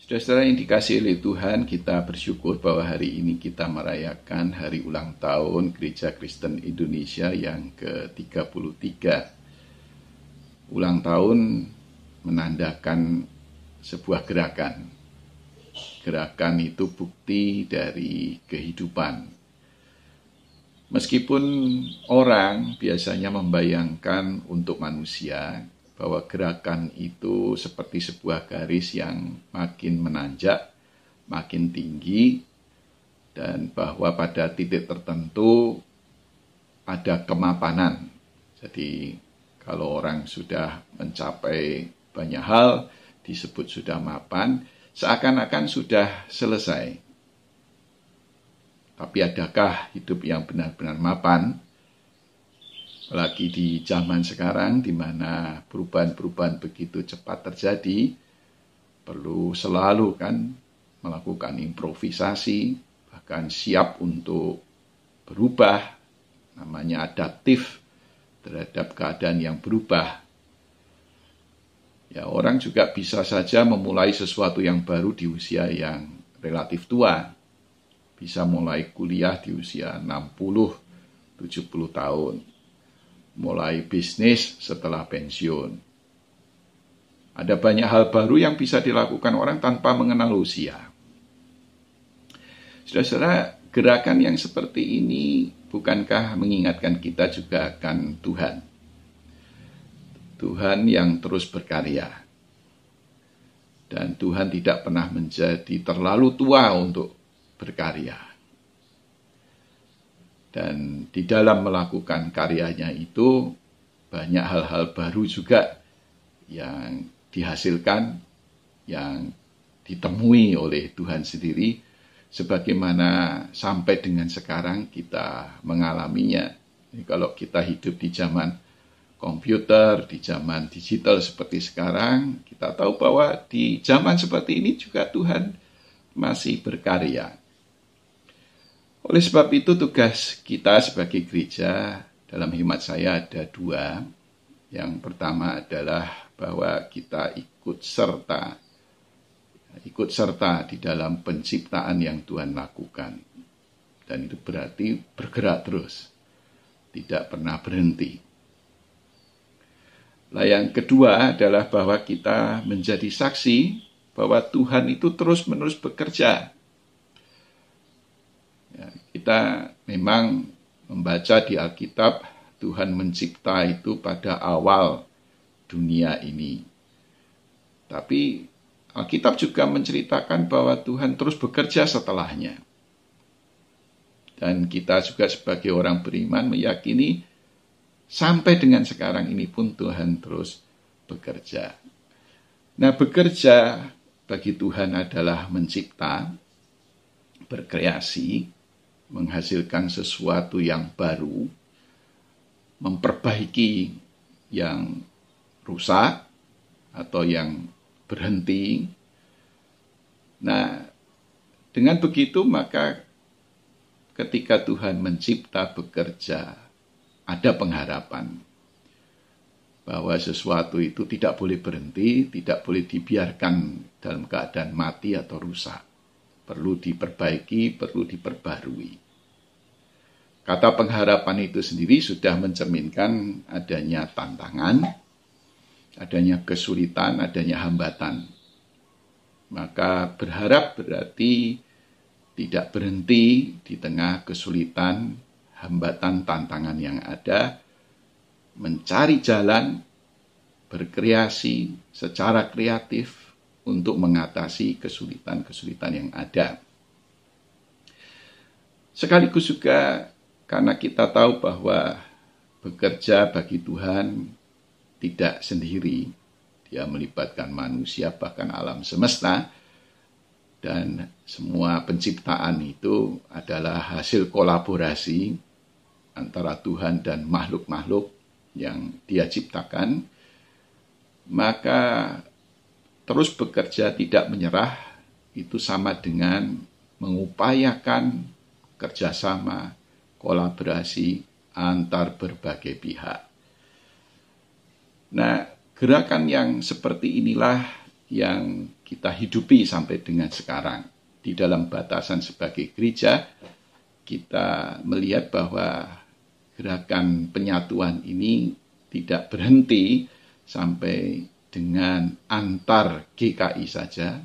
Saudara-saudara yang dikasihi oleh Tuhan, kita bersyukur bahwa hari ini kita merayakan hari ulang tahun Gereja Kristen Indonesia yang ke-33. Ulang tahun menandakan sebuah gerakan. Gerakan itu bukti dari kehidupan. Meskipun orang biasanya membayangkan untuk manusia bahwa gerakan itu seperti sebuah garis yang makin menanjak, makin tinggi, dan bahwa pada titik tertentu ada kemapanan. Jadi kalau orang sudah mencapai banyak hal, disebut sudah mapan, seakan-akan sudah selesai. Tapi adakah hidup yang benar-benar mapan? Apalagi di zaman sekarang di mana perubahan-perubahan begitu cepat terjadi, perlu selalu melakukan improvisasi, bahkan siap untuk berubah, namanya adaptif terhadap keadaan yang berubah. Ya, orang juga bisa saja memulai sesuatu yang baru di usia yang relatif tua. Bisa mulai kuliah di usia 60-70 tahun. Mulai bisnis setelah pensiun. Ada banyak hal baru yang bisa dilakukan orang tanpa mengenal usia. Saudara-saudara, gerakan yang seperti ini bukankah mengingatkan kita juga akan Tuhan? Tuhan yang terus berkarya. Dan Tuhan tidak pernah menjadi terlalu tua untuk berkarya. Dan di dalam melakukan karyanya itu banyak hal-hal baru juga yang dihasilkan, yang ditemui oleh Tuhan sendiri, sebagaimana sampai dengan sekarang kita mengalaminya. Jadi kalau kita hidup di zaman komputer, di zaman digital seperti sekarang, kita tahu bahwa di zaman seperti ini juga Tuhan masih berkarya. Oleh sebab itu tugas kita sebagai gereja dalam hemat saya ada dua. Yang pertama adalah bahwa kita ikut serta di dalam penciptaan yang Tuhan lakukan. Dan itu berarti bergerak terus, tidak pernah berhenti. Nah, yang kedua adalah bahwa kita menjadi saksi bahwa Tuhan itu terus-menerus bekerja. Ya, kita memang membaca di Alkitab, Tuhan mencipta itu pada awal dunia ini. Tapi Alkitab juga menceritakan bahwa Tuhan terus bekerja setelahnya. Dan kita juga sebagai orang beriman meyakini sampai dengan sekarang ini pun Tuhan terus bekerja. Nah, bekerja bagi Tuhan adalah mencipta, berkreasi, menghasilkan sesuatu yang baru, memperbaiki yang rusak atau yang berhenti. Nah, dengan begitu maka ketika Tuhan mencipta, bekerja, ada pengharapan bahwa sesuatu itu tidak boleh berhenti, tidak boleh dibiarkan dalam keadaan mati atau rusak. Perlu diperbaiki, perlu diperbarui. Kata pengharapan itu sendiri sudah mencerminkan adanya tantangan, adanya kesulitan, adanya hambatan. Maka berharap berarti tidak berhenti di tengah kesulitan, hambatan, tantangan yang ada, mencari jalan, berkreasi secara kreatif untuk mengatasi kesulitan-kesulitan yang ada. Sekaligus juga karena kita tahu bahwa bekerja bagi Tuhan tidak sendiri. Dia melibatkan manusia, bahkan alam semesta. Dan semua penciptaan itu adalah hasil kolaborasi antara Tuhan dan makhluk-makhluk yang Dia ciptakan. Maka terus bekerja tidak menyerah itu sama dengan mengupayakan kerjasama, kolaborasi antar berbagai pihak. Nah, gerakan yang seperti inilah yang kita hidupi sampai dengan sekarang. Di dalam batasan sebagai gereja, kita melihat bahwa gerakan penyatuan ini tidak berhenti sampai dengan antar GKI saja.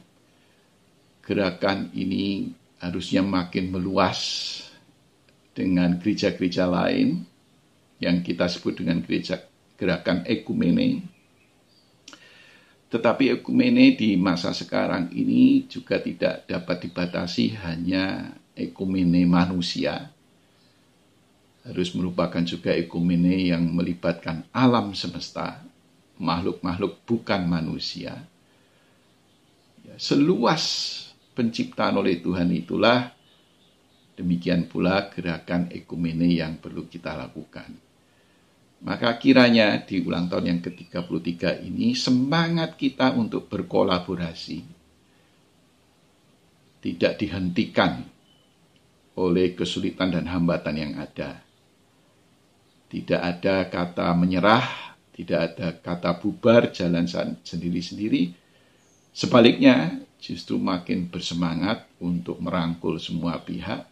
Gerakan ini harusnya makin meluas dengan gereja-gereja lain yang kita sebut dengan gerakan ekumene. Tetapi ekumene di masa sekarang ini juga tidak dapat dibatasi hanya ekumene manusia. Harus merupakan juga ekumene yang melibatkan alam semesta, makhluk-makhluk bukan manusia. Seluas penciptaan oleh Tuhan itulah, demikian pula gerakan ekumene yang perlu kita lakukan. Maka kiranya di ulang tahun yang ke-33 ini semangat kita untuk berkolaborasi tidak dihentikan oleh kesulitan dan hambatan yang ada. Tidak ada kata menyerah, tidak ada kata bubar, jalan sendiri-sendiri. Sebaliknya, justru makin bersemangat untuk merangkul semua pihak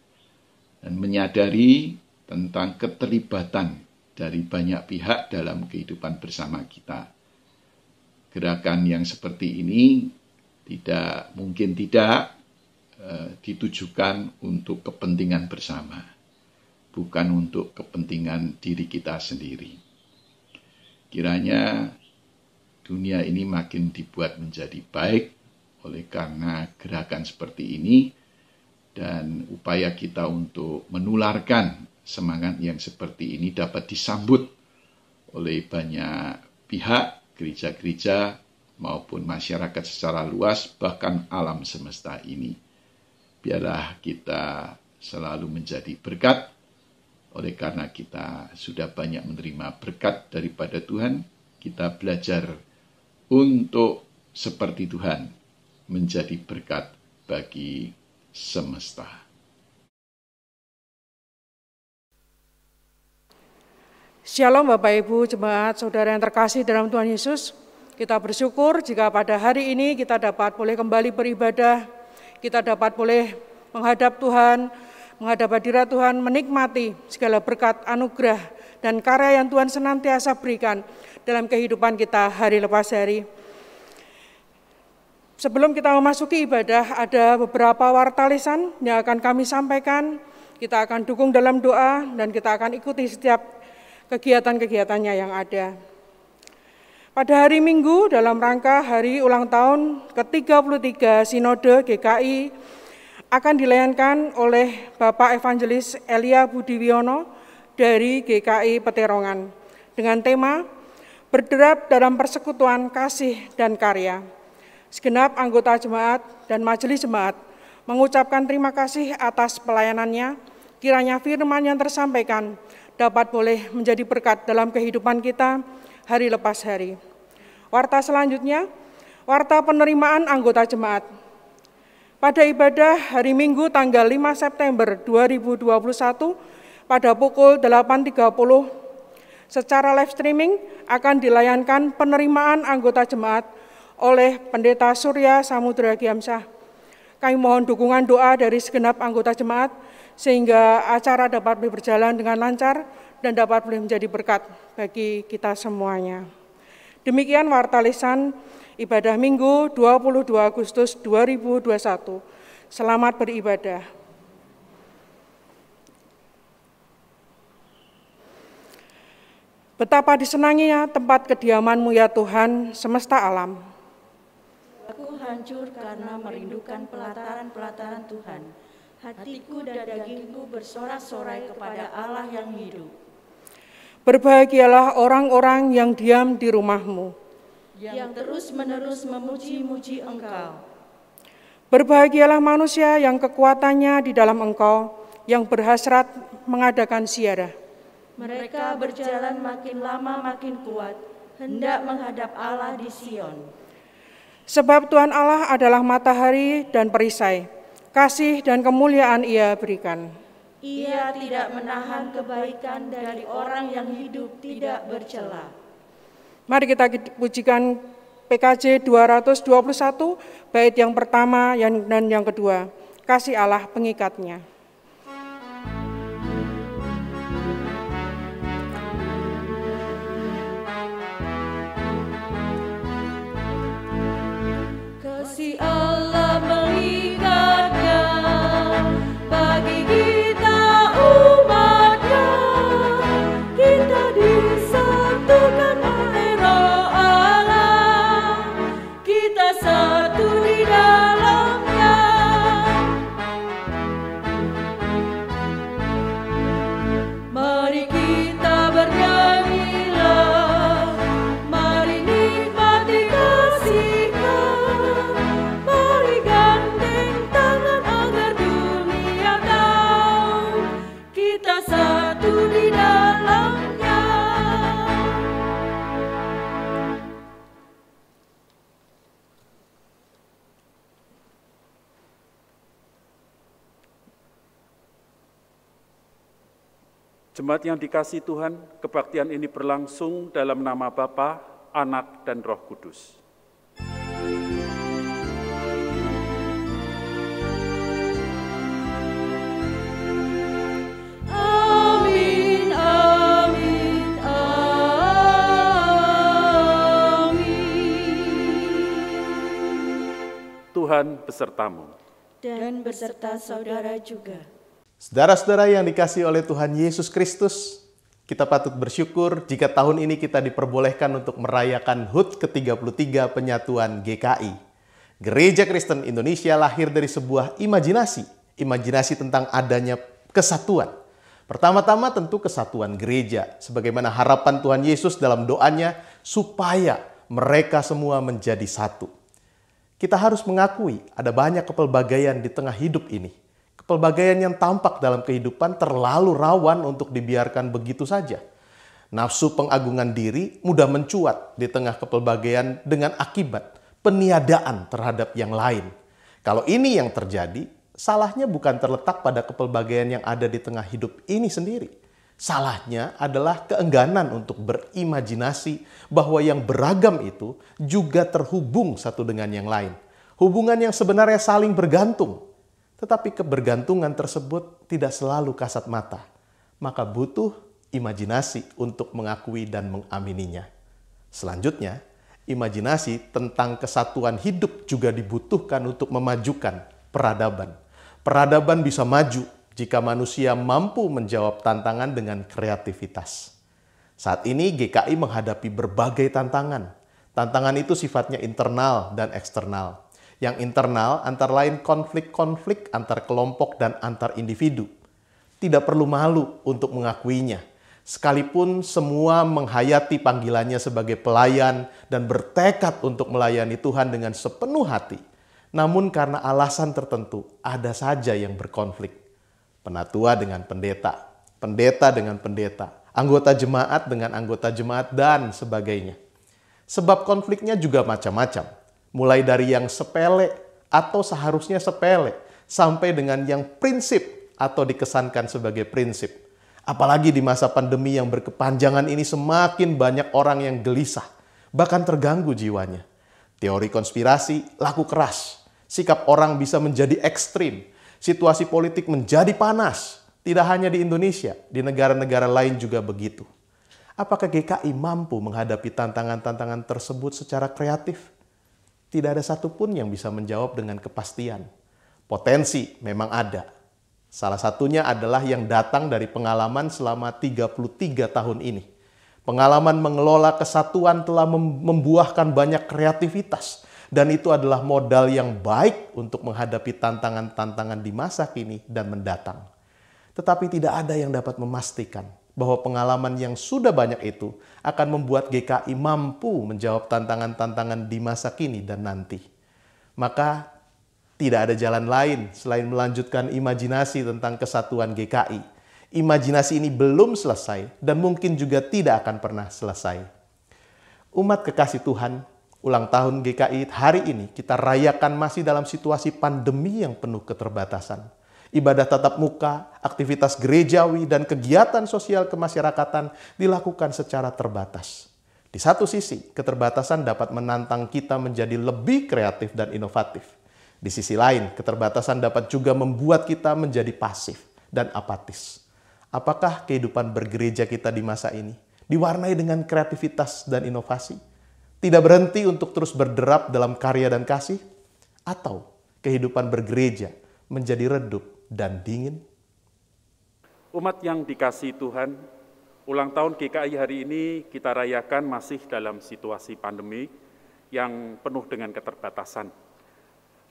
dan menyadari tentang keterlibatan dari banyak pihak dalam kehidupan bersama kita. Gerakan yang seperti ini mungkin tidak ditujukan untuk kepentingan bersama, bukan untuk kepentingan diri kita sendiri. Kiranya dunia ini makin dibuat menjadi baik oleh karena gerakan seperti ini, dan upaya kita untuk menularkan semangat yang seperti ini dapat disambut oleh banyak pihak, gereja-gereja maupun masyarakat secara luas, bahkan alam semesta ini. Biarlah kita selalu menjadi berkat, oleh karena kita sudah banyak menerima berkat daripada Tuhan, kita belajar untuk seperti Tuhan, menjadi berkat bagi semesta. Shalom Bapak Ibu, jemaat saudara yang terkasih dalam Tuhan Yesus. Kita bersyukur jika pada hari ini kita dapat boleh kembali beribadah, kita dapat boleh menghadap Tuhan, menghadap hadirat Tuhan, menikmati segala berkat, anugerah, dan karya yang Tuhan senantiasa berikan dalam kehidupan kita hari lepas hari. Sebelum kita memasuki ibadah, ada beberapa warta lisan yang akan kami sampaikan. Kita akan dukung dalam doa dan kita akan ikuti setiap kegiatan-kegiatannya yang ada. Pada hari Minggu dalam rangka hari ulang tahun ke-33 Sinode GKI akan dilayankan oleh Bapak Evangelis Elia Budiwiono dari GKI Peterongan dengan tema Berderap dalam Persekutuan Kasih dan Karya. Segenap anggota jemaat dan majelis jemaat mengucapkan terima kasih atas pelayanannya. Kiranya firman yang tersampaikan dapat boleh menjadi berkat dalam kehidupan kita hari lepas hari. Warta selanjutnya, warta penerimaan anggota jemaat. Pada ibadah hari Minggu tanggal 5 September 2021 pada pukul 8.30 secara live streaming akan dilayankan penerimaan anggota jemaat oleh Pendeta Surya Samudra Giamsah. Kami mohon dukungan doa dari segenap anggota jemaat sehingga acara dapat berjalan dengan lancar dan dapat menjadi berkat bagi kita semuanya. Demikian warta lisan ibadah Minggu 22 Agustus 2021. Selamat beribadah. Betapa disenanginya tempat kediaman-Mu ya Tuhan semesta alam. Aku hancur karena merindukan pelataran-pelataran Tuhan. Hatiku dan dagingku bersorak-sorai kepada Allah yang hidup. Berbahagialah orang-orang yang diam di rumah-Mu, yang terus-menerus memuji-muji Engkau. Berbahagialah manusia yang kekuatannya di dalam Engkau, yang berhasrat mengadakan ziarah. Mereka berjalan makin lama makin kuat, hendak menghadap Allah di Sion. Sebab Tuhan Allah adalah matahari dan perisai, kasih dan kemuliaan Ia berikan. Ia tidak menahan kebaikan dari orang yang hidup tidak bercela. Mari kita pujikan PKJ 221, bait yang pertama dan yang kedua. Kasih Allah pengikatnya. Kasih Allah pengikatnya bagi kita umatnya, kita disatukan oleh Roh Allah, kita satu di dalamnya. Mari kita bernyanyilah, mari nikmati kasih-Nya, mari gandeng tangan agar dunia tahu kita satu di dalamnya. Jemaat yang dikasihi Tuhan, kebaktian ini berlangsung dalam nama Bapa, Anak, dan Roh Kudus. Amin, amin, amin. Tuhan besertamu. Dan beserta saudara juga. Saudara-saudara yang dikasihi oleh Tuhan Yesus Kristus, kita patut bersyukur jika tahun ini kita diperbolehkan untuk merayakan HUT ke-33 penyatuan GKI. Gereja Kristen Indonesia lahir dari sebuah imajinasi tentang adanya kesatuan. Pertama-tama tentu kesatuan gereja, sebagaimana harapan Tuhan Yesus dalam doanya supaya mereka semua menjadi satu. Kita harus mengakui ada banyak kepelbagaian di tengah hidup ini. Kepelbagaian yang tampak dalam kehidupan terlalu rawan untuk dibiarkan begitu saja. Nafsu pengagungan diri mudah mencuat di tengah kepelbagaian dengan akibat peniadaan terhadap yang lain. Kalau ini yang terjadi, salahnya bukan terletak pada kepelbagaian yang ada di tengah hidup ini sendiri. Salahnya adalah keengganan untuk berimajinasi bahwa yang beragam itu juga terhubung satu dengan yang lain. Hubungan yang sebenarnya saling bergantung. Tetapi kebergantungan tersebut tidak selalu kasat mata. Maka butuh imajinasi untuk mengakui dan mengamininya. Selanjutnya, imajinasi tentang kesatuan hidup juga dibutuhkan untuk memajukan peradaban. Peradaban bisa maju jika manusia mampu menjawab tantangan dengan kreativitas. Saat ini GKI menghadapi berbagai tantangan. Tantangan itu sifatnya internal dan eksternal. Yang internal antara lain konflik-konflik antar kelompok dan antar individu. Tidak perlu malu untuk mengakuinya. Sekalipun semua menghayati panggilannya sebagai pelayan dan bertekad untuk melayani Tuhan dengan sepenuh hati. Namun karena alasan tertentu ada saja yang berkonflik. Penatua dengan pendeta, pendeta dengan pendeta, anggota jemaat dengan anggota jemaat dan sebagainya. Sebab konfliknya juga macam-macam. Mulai dari yang sepele atau seharusnya sepele, sampai dengan yang prinsip atau dikesankan sebagai prinsip. Apalagi di masa pandemi yang berkepanjangan ini semakin banyak orang yang gelisah, bahkan terganggu jiwanya. Teori konspirasi laku keras, sikap orang bisa menjadi ekstrim, situasi politik menjadi panas. Tidak hanya di Indonesia, di negara-negara lain juga begitu. Apakah GKI mampu menghadapi tantangan-tantangan tersebut secara kreatif? Tidak ada satupun yang bisa menjawab dengan kepastian. Potensi memang ada. Salah satunya adalah yang datang dari pengalaman selama 33 tahun ini. Pengalaman mengelola kesatuan telah membuahkan banyak kreativitas. Dan itu adalah modal yang baik untuk menghadapi tantangan-tantangan di masa kini dan mendatang. Tetapi tidak ada yang dapat memastikan bahwa pengalaman yang sudah banyak itu akan membuat GKI mampu menjawab tantangan-tantangan di masa kini dan nanti. Maka tidak ada jalan lain selain melanjutkan imajinasi tentang kesatuan GKI. Imajinasi ini belum selesai dan mungkin juga tidak akan pernah selesai. Umat kekasih Tuhan, ulang tahun GKI hari ini kita rayakan masih dalam situasi pandemi yang penuh keterbatasan. Ibadah tatap muka, aktivitas gerejawi, dan kegiatan sosial kemasyarakatan dilakukan secara terbatas. Di satu sisi, keterbatasan dapat menantang kita menjadi lebih kreatif dan inovatif. Di sisi lain, keterbatasan dapat juga membuat kita menjadi pasif dan apatis. Apakah kehidupan bergereja kita di masa ini diwarnai dengan kreativitas dan inovasi? Tidak berhenti untuk terus berderap dalam karya dan kasih? Atau kehidupan bergereja menjadi redup dan dingin? Umat yang dikasihi Tuhan, ulang tahun GKI hari ini kita rayakan masih dalam situasi pandemi yang penuh dengan keterbatasan.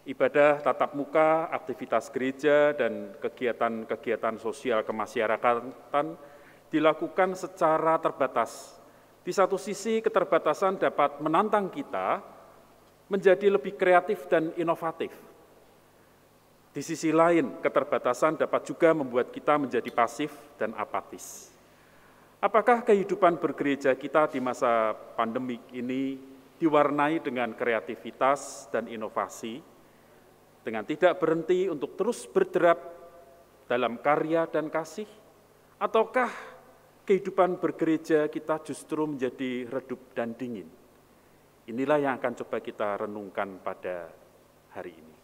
Ibadah tatap muka, aktivitas gereja, dan kegiatan-kegiatan sosial kemasyarakatan dilakukan secara terbatas. Di satu sisi, keterbatasan dapat menantang kita menjadi lebih kreatif dan inovatif. Di sisi lain, keterbatasan dapat juga membuat kita menjadi pasif dan apatis. Apakah kehidupan bergereja kita di masa pandemik ini diwarnai dengan kreativitas dan inovasi, dengan tidak berhenti untuk terus berderap dalam karya dan kasih? Ataukah kehidupan bergereja kita justru menjadi redup dan dingin? Inilah yang akan coba kita renungkan pada hari ini.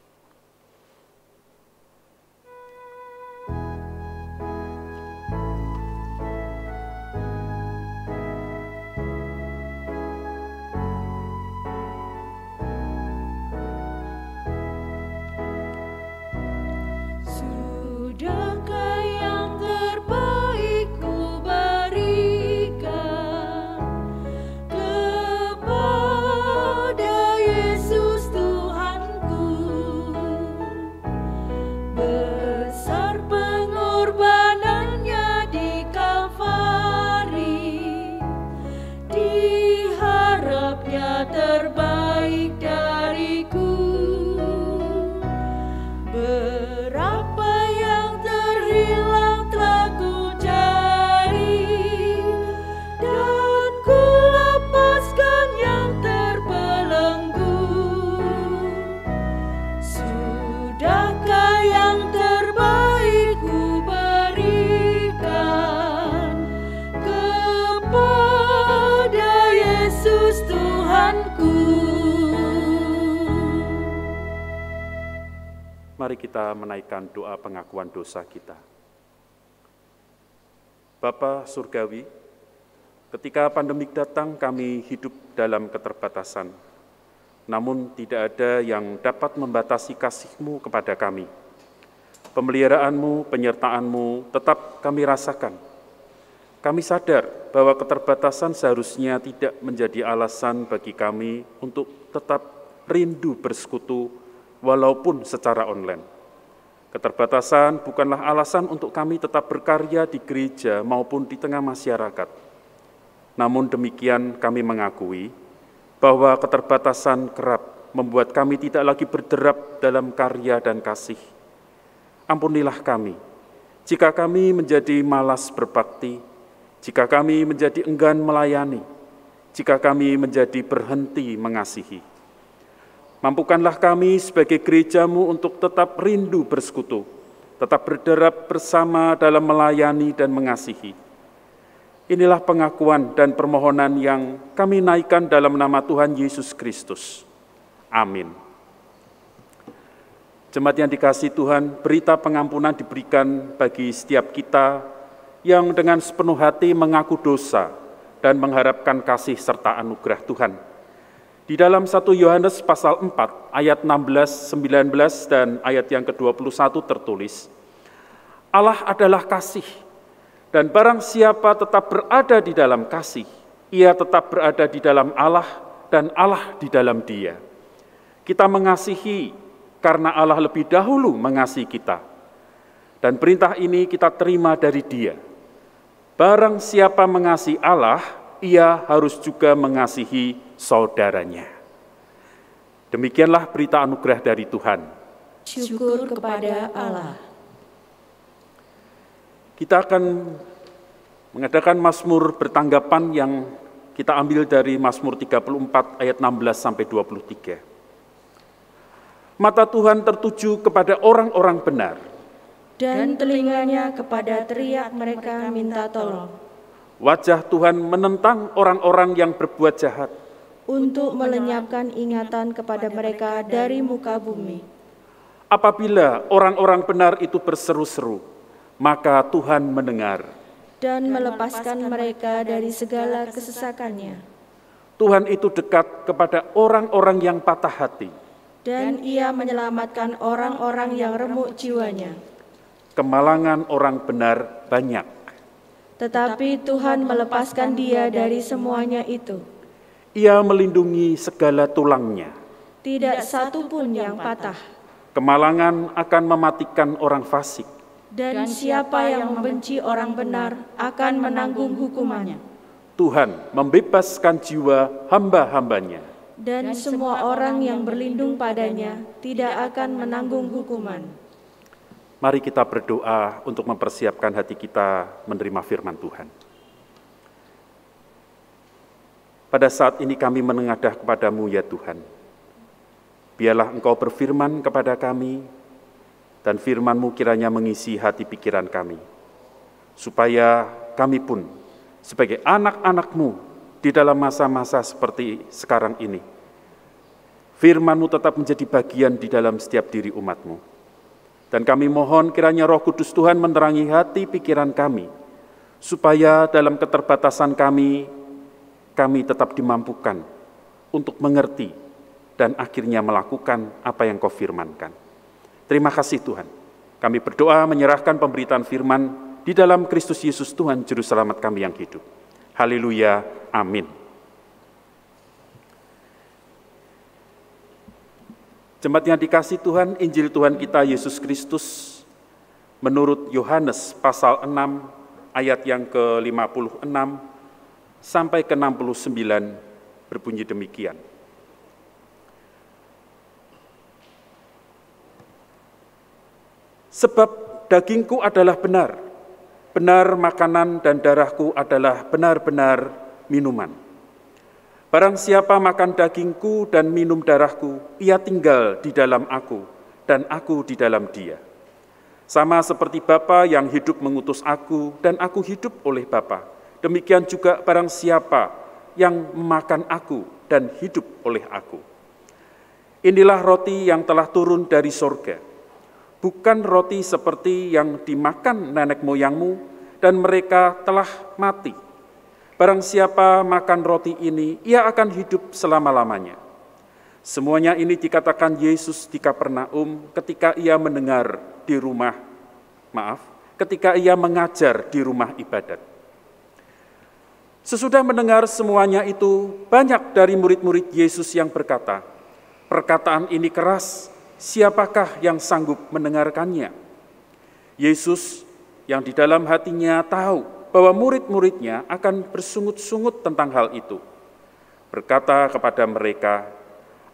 Mari kita menaikkan doa pengakuan dosa kita. Bapa Surgawi, ketika pandemik datang kami hidup dalam keterbatasan, namun tidak ada yang dapat membatasi kasih-Mu kepada kami. Pemeliharaan-Mu, penyertaan-Mu tetap kami rasakan. Kami sadar bahwa keterbatasan seharusnya tidak menjadi alasan bagi kami untuk tetap rindu bersekutu walaupun secara online. Keterbatasan bukanlah alasan untuk kami tetap berkarya di gereja maupun di tengah masyarakat. Namun demikian kami mengakui bahwa keterbatasan kerap membuat kami tidak lagi berderap dalam karya dan kasih. Ampunilah kami, jika kami menjadi malas berbakti, jika kami menjadi enggan melayani, jika kami menjadi berhenti mengasihi. Mampukanlah kami sebagai gereja-Mu untuk tetap rindu bersekutu, tetap berderap bersama dalam melayani dan mengasihi. Inilah pengakuan dan permohonan yang kami naikkan dalam nama Tuhan Yesus Kristus. Amin. Jemaat yang dikasihi Tuhan, berita pengampunan diberikan bagi setiap kita yang dengan sepenuh hati mengaku dosa dan mengharapkan kasih serta anugerah Tuhan. Di dalam 1 Yohanes pasal 4 ayat 16, 19 dan ayat yang ke-21 tertulis, Allah adalah kasih, dan barang siapa tetap berada di dalam kasih, ia tetap berada di dalam Allah dan Allah di dalam dia. Kita mengasihi karena Allah lebih dahulu mengasihi kita. Dan perintah ini kita terima dari Dia. Barang siapa mengasihi Allah, ia harus juga mengasihi saudaranya. Demikianlah berita anugerah dari Tuhan. Syukur kepada Allah. Kita akan mengadakan Mazmur bertanggapan yang kita ambil dari Mazmur 34 ayat 16 sampai 23. Mata Tuhan tertuju kepada orang-orang benar, dan telinganya kepada teriak mereka minta tolong. Wajah Tuhan menentang orang-orang yang berbuat jahat, untuk melenyapkan ingatan kepada mereka dari muka bumi. Apabila orang-orang benar itu berseru-seru, maka Tuhan mendengar. Dan melepaskan mereka dari segala kesesakannya. Tuhan itu dekat kepada orang-orang yang patah hati. Dan Ia menyelamatkan orang-orang yang remuk jiwanya. Kemalangan orang benar banyak, Tetapi Tuhan melepaskan dia dari semuanya itu. Ia melindungi segala tulangnya. Tidak satu pun yang patah. Kemalangan akan mematikan orang fasik. Dan siapa yang membenci orang benar akan menanggung hukumannya. Tuhan membebaskan jiwa hamba-hambanya. Dan semua orang yang berlindung padanya tidak akan menanggung hukuman. Mari kita berdoa untuk mempersiapkan hati kita menerima firman Tuhan. Pada saat ini kami menengadah kepadamu ya Tuhan. Biarlah Engkau berfirman kepada kami, dan firman-Mu kiranya mengisi hati pikiran kami, supaya kami pun sebagai anak-anak-Mu di dalam masa-masa seperti sekarang ini, firman-Mu tetap menjadi bagian di dalam setiap diri umat-Mu. Dan kami mohon kiranya Roh Kudus Tuhan menerangi hati pikiran kami, supaya dalam keterbatasan kami tetap dimampukan untuk mengerti dan akhirnya melakukan apa yang Kau firmankan. Terima kasih Tuhan. Kami berdoa menyerahkan pemberitaan firman di dalam Kristus Yesus Tuhan Juru Selamat kami yang hidup. Haleluya, amin. Jemaat yang dikasihi Tuhan, Injil Tuhan kita Yesus Kristus menurut Yohanes pasal 6 ayat yang ke-56 sampai ke-69 berbunyi demikian. Sebab dagingku adalah benar, benar makanan dan darahku adalah benar-benar minuman. Barang siapa makan dagingku dan minum darahku, ia tinggal di dalam aku, dan aku di dalam dia. Sama seperti Bapa yang hidup mengutus aku, dan aku hidup oleh Bapa. Demikian juga barang siapa yang memakan aku dan hidup oleh aku. Inilah roti yang telah turun dari sorga. Bukan roti seperti yang dimakan nenek moyangmu, dan mereka telah mati. Barang siapa makan roti ini, ia akan hidup selama-lamanya. Semuanya ini dikatakan Yesus di Kapernaum ketika ia ketika ia mengajar di rumah ibadat. Sesudah mendengar semuanya itu, banyak dari murid-murid Yesus yang berkata, "Perkataan ini keras, siapakah yang sanggup mendengarkannya?" Yesus yang di dalam hatinya tahu bahwa murid-muridnya akan bersungut-sungut tentang hal itu, berkata kepada mereka,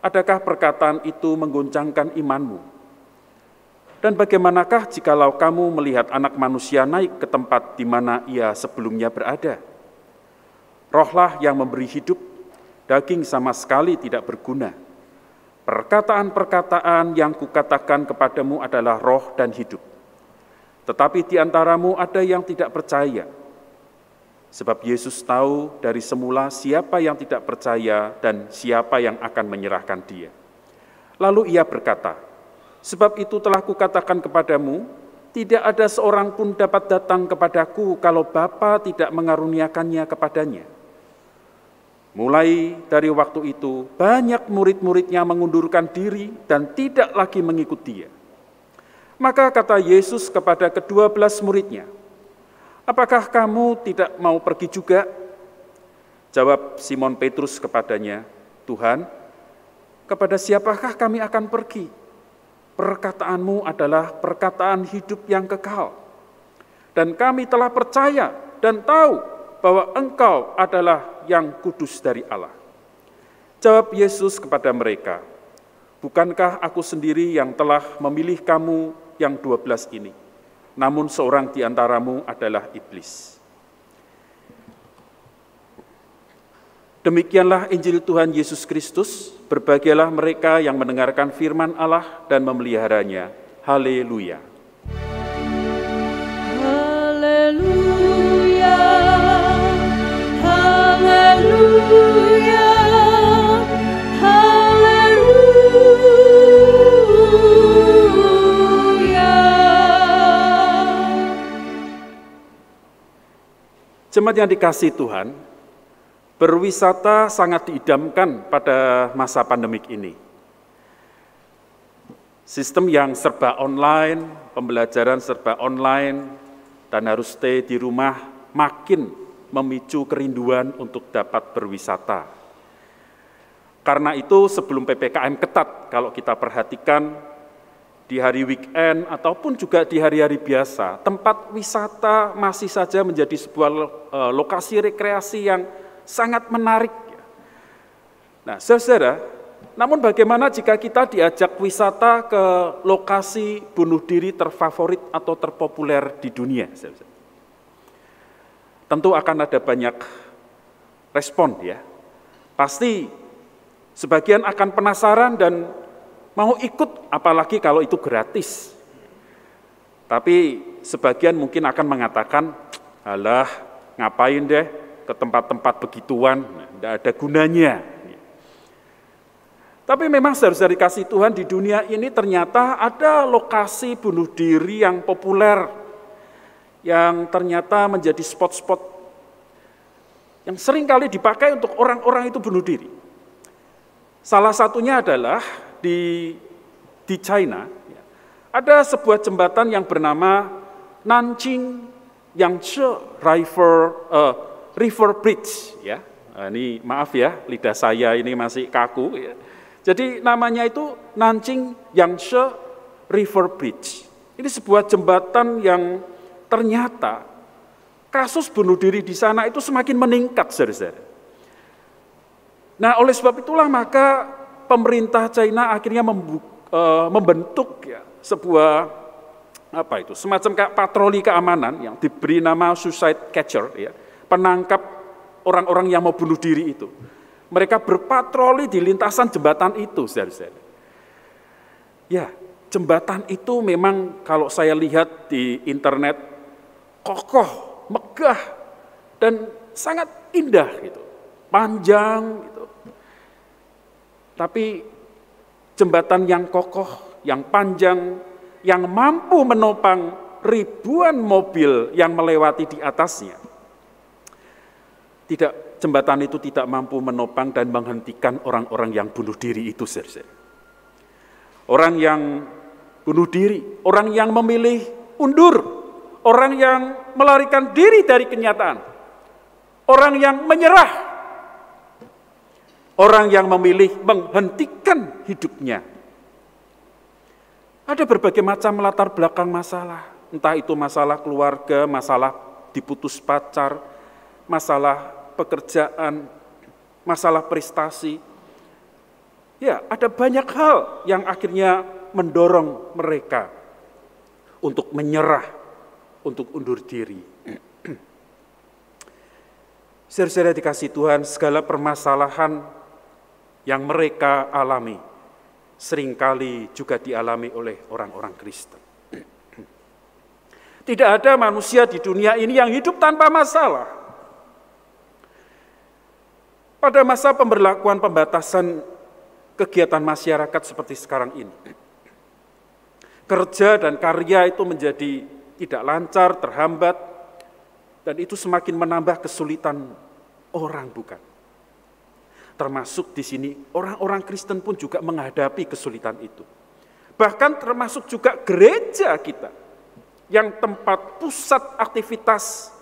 "Adakah perkataan itu menggoncangkan imanmu? Dan bagaimanakah jikalau kamu melihat Anak Manusia naik ke tempat di mana ia sebelumnya berada? Rohlah yang memberi hidup, daging sama sekali tidak berguna. Perkataan-perkataan yang kukatakan kepadamu adalah roh dan hidup. Tetapi di antaramu ada yang tidak percaya." Sebab Yesus tahu dari semula siapa yang tidak percaya dan siapa yang akan menyerahkan dia. Lalu ia berkata, "Sebab itu telah kukatakan kepadamu, tidak ada seorang pun dapat datang kepadaku kalau Bapa tidak mengaruniakannya kepadanya." Mulai dari waktu itu, banyak murid-muridnya mengundurkan diri dan tidak lagi mengikut dia. Maka kata Yesus kepada ke-12 muridnya, "Apakah kamu tidak mau pergi juga?" Jawab Simon Petrus kepadanya, "Tuhan, kepada siapakah kami akan pergi? Perkataanmu adalah perkataan hidup yang kekal. Dan kami telah percaya dan tahu bahwa Engkau adalah yang kudus dari Allah." Jawab Yesus kepada mereka, "Bukankah aku sendiri yang telah memilih kamu yang 12 ini? Namun seorang di antaramu adalah iblis." Demikianlah Injil Tuhan Yesus Kristus. Berbahagialah mereka yang mendengarkan firman Allah dan memeliharanya. Haleluya. Haleluya. jemaat yang dikasihi Tuhan, berwisata sangat diidamkan pada masa pandemik ini. Sistem yang serba online, pembelajaran serba online, dan harus stay di rumah makin memicu kerinduan untuk dapat berwisata. Karena itu sebelum PPKM ketat, kalau kita perhatikan, di hari weekend ataupun juga di hari-hari biasa, tempat wisata masih saja menjadi sebuah lokasi rekreasi yang sangat menarik. Nah, saudara, namun bagaimana jika kita diajak wisata ke lokasi bunuh diri terfavorit atau terpopuler di dunia? Tentu akan ada banyak respon ya. Pasti sebagian akan penasaran dan mau ikut, apalagi kalau itu gratis. Tapi sebagian mungkin akan mengatakan, alah ngapain deh ke tempat-tempat begituan, tidak ada gunanya. Tapi memang saudara-saudara dikasihi Tuhan, di dunia ini ternyata ada lokasi bunuh diri yang populer, yang ternyata menjadi spot-spot yang sering kali dipakai untuk orang-orang itu bunuh diri. Salah satunya adalah di China, ada sebuah jembatan yang bernama Nanjing Yangtze River Bridge. Ya, ini maaf ya, lidah saya ini masih kaku. Ya. Jadi namanya itu Nanjing Yangtze River Bridge. Ini sebuah jembatan yang ternyata kasus bunuh diri di sana itu semakin meningkat, saudara-saudara. Nah, oleh sebab itulah maka pemerintah China akhirnya membentuk ya, sebuah semacam kayak patroli keamanan yang diberi nama suicide catcher, ya, penangkap orang-orang yang mau bunuh diri itu. Mereka berpatroli di lintasan jembatan itu, saudara-saudara. Ya, jembatan itu memang kalau saya lihat di internet kokoh, megah, dan sangat indah gitu, panjang gitu. Tapi jembatan yang kokoh, yang panjang, yang mampu menopang ribuan mobil yang melewati di atasnya. Jembatan itu tidak mampu menopang dan menghentikan orang-orang yang bunuh diri itu, saudara. Orang yang bunuh diri, orang yang memilih undur, orang yang melarikan diri dari kenyataan, orang yang menyerah, orang yang memilih menghentikan hidupnya. Ada berbagai macam latar belakang masalah, entah itu masalah keluarga, masalah diputus pacar, masalah pekerjaan, masalah prestasi. Ya, ada banyak hal yang akhirnya mendorong mereka untuk menyerah, untuk undur diri. Saudara-saudara dikasihi Tuhan, segala permasalahan yang mereka alami seringkali juga dialami oleh orang-orang Kristen. Tidak ada manusia di dunia ini yang hidup tanpa masalah. Pada masa pemberlakuan pembatasan kegiatan masyarakat seperti sekarang ini, kerja dan karya itu menjadi tidak lancar, terhambat, dan itu semakin menambah kesulitan orang, bukan? Termasuk di sini orang-orang Kristen pun juga menghadapi kesulitan itu. Bahkan termasuk juga gereja kita yang tempat pusat aktivitas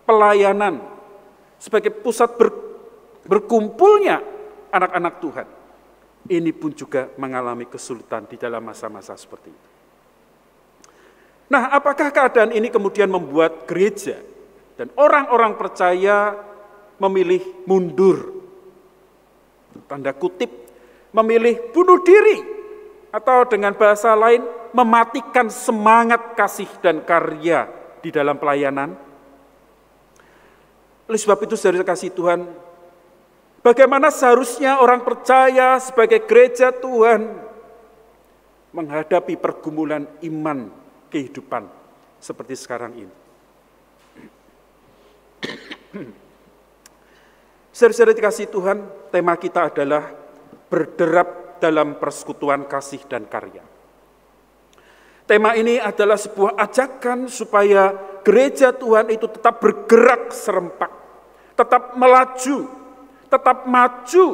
pelayanan sebagai pusat berkumpulnya anak-anak Tuhan. Ini pun juga mengalami kesulitan di dalam masa-masa seperti itu. Nah, apakah keadaan ini kemudian membuat gereja dan orang-orang percaya memilih mundur? Tanda kutip, memilih bunuh diri, atau dengan bahasa lain, mematikan semangat kasih dan karya di dalam pelayanan. Oleh sebab itu, saudara kasih Tuhan, bagaimana seharusnya orang percaya sebagai gereja Tuhan menghadapi pergumulan iman kehidupan seperti sekarang ini. Saudara-saudara dikasihi Tuhan, tema kita adalah berderap dalam persekutuan kasih dan karya. Tema ini adalah sebuah ajakan supaya gereja Tuhan itu tetap bergerak serempak, tetap melaju, tetap maju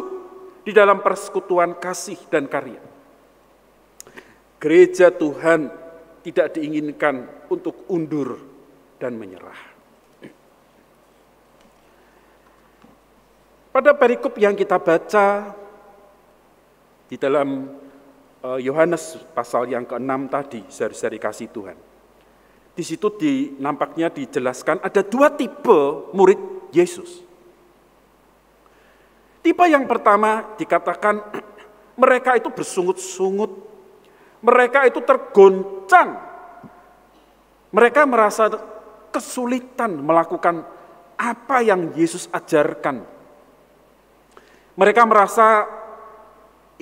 di dalam persekutuan kasih dan karya. Gereja Tuhan tidak diinginkan untuk undur dan menyerah. Pada perikop yang kita baca di dalam Yohanes pasal yang ke-6 tadi, saudara-saudari kasih Tuhan. Di situ nampaknya dijelaskan ada dua tipe murid Yesus. Tipe yang pertama dikatakan mereka itu bersungut-sungut, mereka itu tergoncang, mereka merasa kesulitan melakukan apa yang Yesus ajarkan. Mereka merasa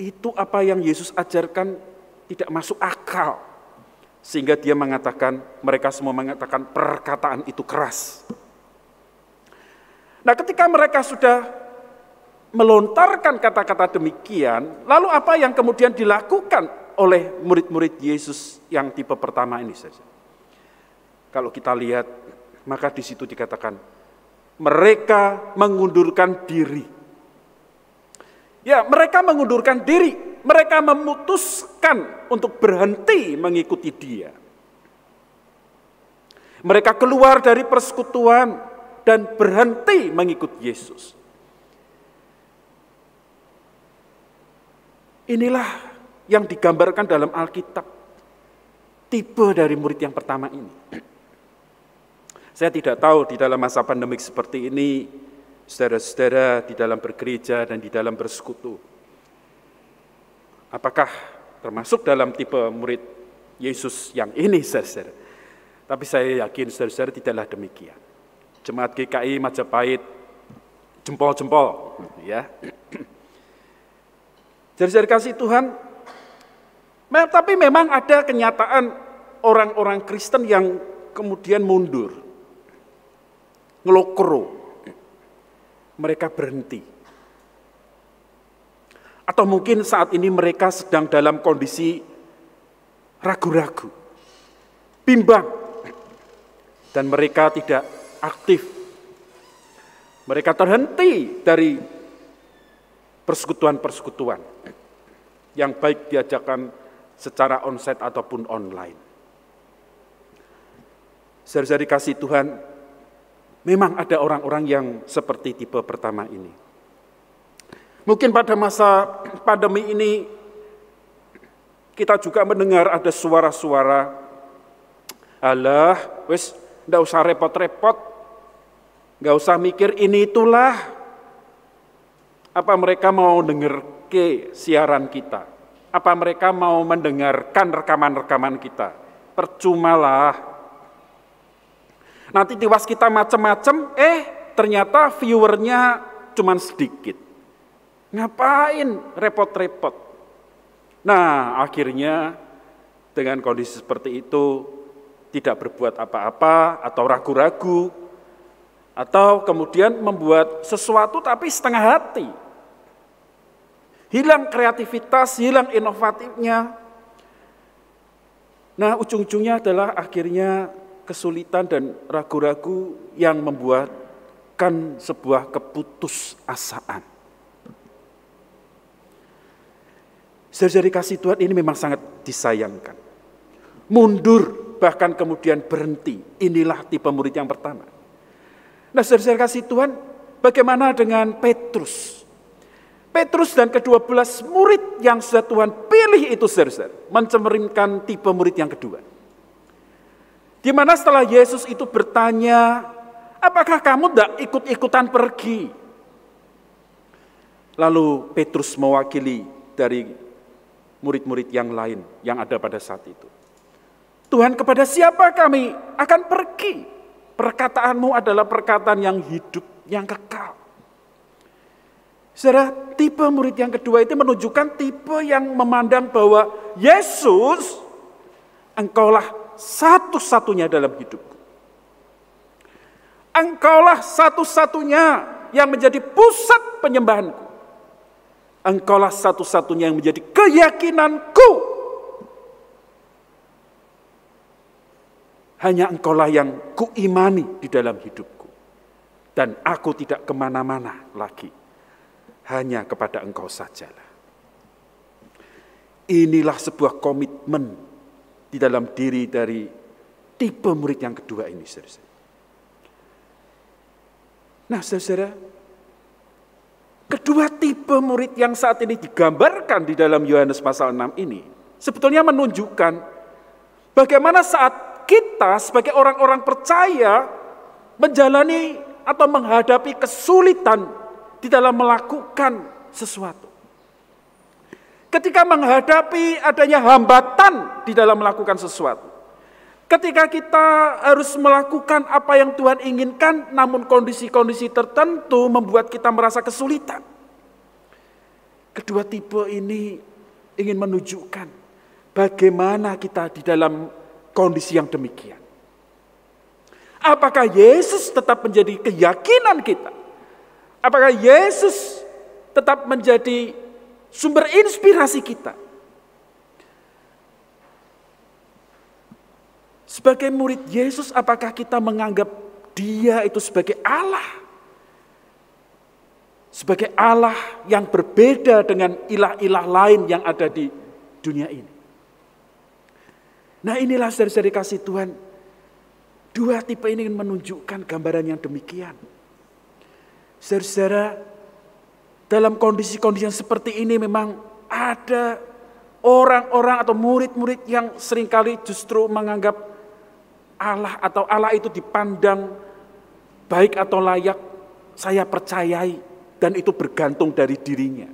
itu apa yang Yesus ajarkan tidak masuk akal. Sehingga mereka semua mengatakan perkataan itu keras. Nah, ketika mereka sudah melontarkan kata-kata demikian, lalu apa yang kemudian dilakukan oleh murid-murid Yesus yang tipe pertama ini saja? Kalau kita lihat, maka di situ dikatakan mereka mengundurkan diri. Ya, mereka mengundurkan diri, mereka memutuskan untuk berhenti mengikuti Dia. Mereka keluar dari persekutuan dan berhenti mengikuti Yesus. Inilah yang digambarkan dalam Alkitab, tipe dari murid yang pertama ini. Saya tidak tahu di dalam masa pandemik seperti ini, saudara-saudara di dalam bergereja dan di dalam bersekutu, apakah termasuk dalam tipe murid Yesus yang ini, saudara? Tapi saya yakin saudara-saudara tidaklah demikian. Jemaat GKI Majapahit, jempol-jempol, ya. Saudara-saudara kasih Tuhan, tapi memang ada kenyataan orang-orang Kristen yang kemudian mundur, ngelokro. Mereka berhenti. Atau mungkin saat ini mereka sedang dalam kondisi ragu-ragu, bimbang, dan mereka tidak aktif. Mereka terhenti dari persekutuan-persekutuan yang baik diajarkan secara onsite ataupun online. Saudara-saudari kasih Tuhan, memang ada orang-orang yang seperti tipe pertama ini. Mungkin pada masa pandemi ini, kita juga mendengar ada suara-suara, alah, wis, nggak usah repot-repot, nggak usah mikir ini itulah. Apa mereka mau dengar ke siaran kita? Apa mereka mau mendengarkan rekaman-rekaman kita? Percumalah. Nanti tiwas kita macam-macam, ternyata viewernya cuma sedikit. Ngapain repot-repot? Nah, akhirnya dengan kondisi seperti itu tidak berbuat apa-apa atau ragu-ragu, atau kemudian membuat sesuatu tapi setengah hati. Hilang kreativitas, hilang inovatifnya. Nah, ujung-ujungnya adalah akhirnya kesulitan dan ragu-ragu yang membuatkan sebuah keputusasaan. Saudara kasih Tuhan, ini memang sangat disayangkan. Mundur, bahkan kemudian berhenti. Inilah tipe murid yang pertama. Nah, saudara kasih Tuhan, bagaimana dengan Petrus? Petrus dan ke-12 murid yang sudah Tuhan pilih itu, saudara, mencerminkan tipe murid yang kedua. Di mana setelah Yesus itu bertanya, apakah kamu tidak ikut-ikutan pergi? Lalu Petrus mewakili dari murid-murid yang lain yang ada pada saat itu. Tuhan, kepada siapa kami akan pergi? Perkataanmu adalah perkataan yang hidup, yang kekal. Saudara, tipe murid yang kedua itu menunjukkan tipe yang memandang bahwa Yesus, Engkaulah satu-satunya dalam hidupku. Engkaulah satu-satunya yang menjadi pusat penyembahanku. Engkaulah satu-satunya yang menjadi keyakinanku. hanya Engkaulah yang kuimani di dalam hidupku. Dan aku tidak kemana-mana lagi, hanya kepada Engkau sajalah. Inilah sebuah komitmen di dalam diri dari tipe murid yang kedua ini, saudara. Nah, saudara, kedua tipe murid yang saat ini digambarkan di dalam Yohanes pasal 6 ini sebetulnya menunjukkan bagaimana saat kita sebagai orang-orang percaya menjalani atau menghadapi kesulitan di dalam melakukan sesuatu. Ketika menghadapi adanya hambatan di dalam melakukan sesuatu. Ketika kita harus melakukan apa yang Tuhan inginkan, namun kondisi-kondisi tertentu membuat kita merasa kesulitan. Kedua tipe ini ingin menunjukkan bagaimana kita di dalam kondisi yang demikian. Apakah Yesus tetap menjadi keyakinan kita? Apakah Yesus tetap menjadi sumber inspirasi kita? Sebagai murid Yesus, apakah kita menganggap Dia itu sebagai Allah? Sebagai Allah yang berbeda dengan ilah-ilah lain yang ada di dunia ini. Nah, inilah saudara-saudari kasih Tuhan. Dua tipe ini ingin menunjukkan gambaran yang demikian. Saudara-saudara, dalam kondisi-kondisi yang seperti ini memang ada orang-orang atau murid-murid yang seringkali justru menganggap Allah atau Allah itu dipandang baik atau layak, saya percayai, dan itu bergantung dari dirinya.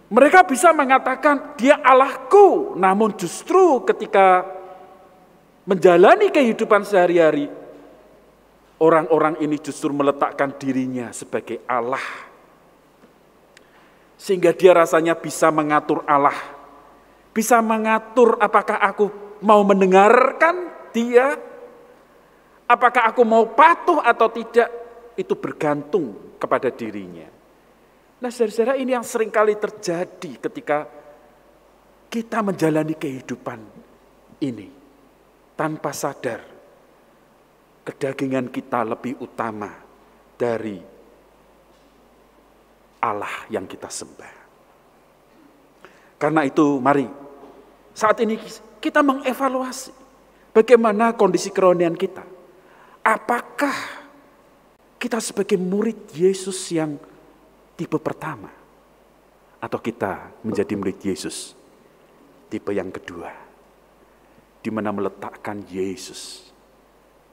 Mereka bisa mengatakan dia Allahku, namun justru ketika menjalani kehidupan sehari-hari, orang-orang ini justru meletakkan dirinya sebagai Allah. Sehingga dia rasanya bisa mengatur Allah, bisa mengatur apakah aku mau mendengarkan dia, apakah aku mau patuh atau tidak, itu bergantung kepada dirinya. Nah, saudara-saudara, ini yang seringkali terjadi ketika kita menjalani kehidupan ini. Tanpa sadar, kedagingan kita lebih utama dari Allah yang kita sembah. Karena itu, mari saat ini kita mengevaluasi bagaimana kondisi kerohanian kita. Apakah kita sebagai murid Yesus yang tipe pertama, atau kita menjadi murid Yesus tipe yang kedua, di mana meletakkan Yesus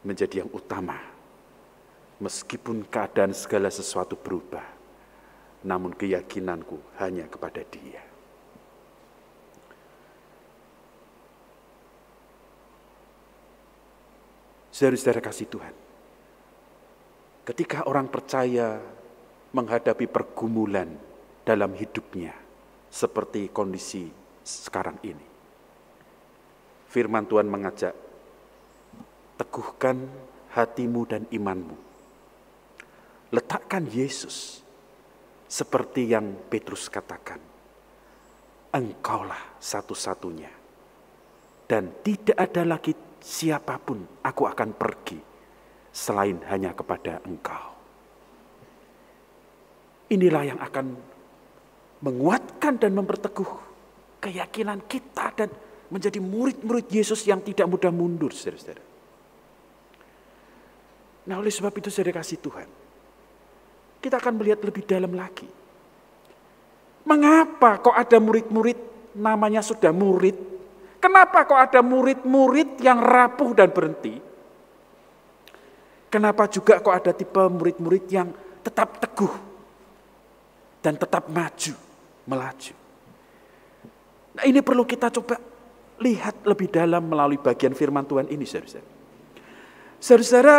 menjadi yang utama, meskipun keadaan segala sesuatu berubah, namun keyakinanku hanya kepada Dia. Saudara-saudara kasih Tuhan, ketika orang percaya menghadapi pergumulan dalam hidupnya, seperti kondisi sekarang ini, firman Tuhan mengajak, teguhkan hatimu dan imanmu. Letakkan Yesus, seperti yang Petrus katakan, Engkaulah satu-satunya, dan tidak ada lagi siapapun aku akan pergi selain hanya kepada Engkau. Inilah yang akan menguatkan dan memperteguh keyakinan kita dan menjadi murid-murid Yesus yang tidak mudah mundur, saudara-saudara. Nah, oleh sebab itu, saudara kasih Tuhan, kita akan melihat lebih dalam lagi. Mengapa kok ada murid-murid namanya sudah murid? Kenapa kok ada murid-murid yang rapuh dan berhenti? Kenapa juga kok ada tipe murid-murid yang tetap teguh dan tetap melaju? Nah, ini perlu kita coba lihat lebih dalam melalui bagian firman Tuhan ini, saudara-saudara. Saudara-saudara,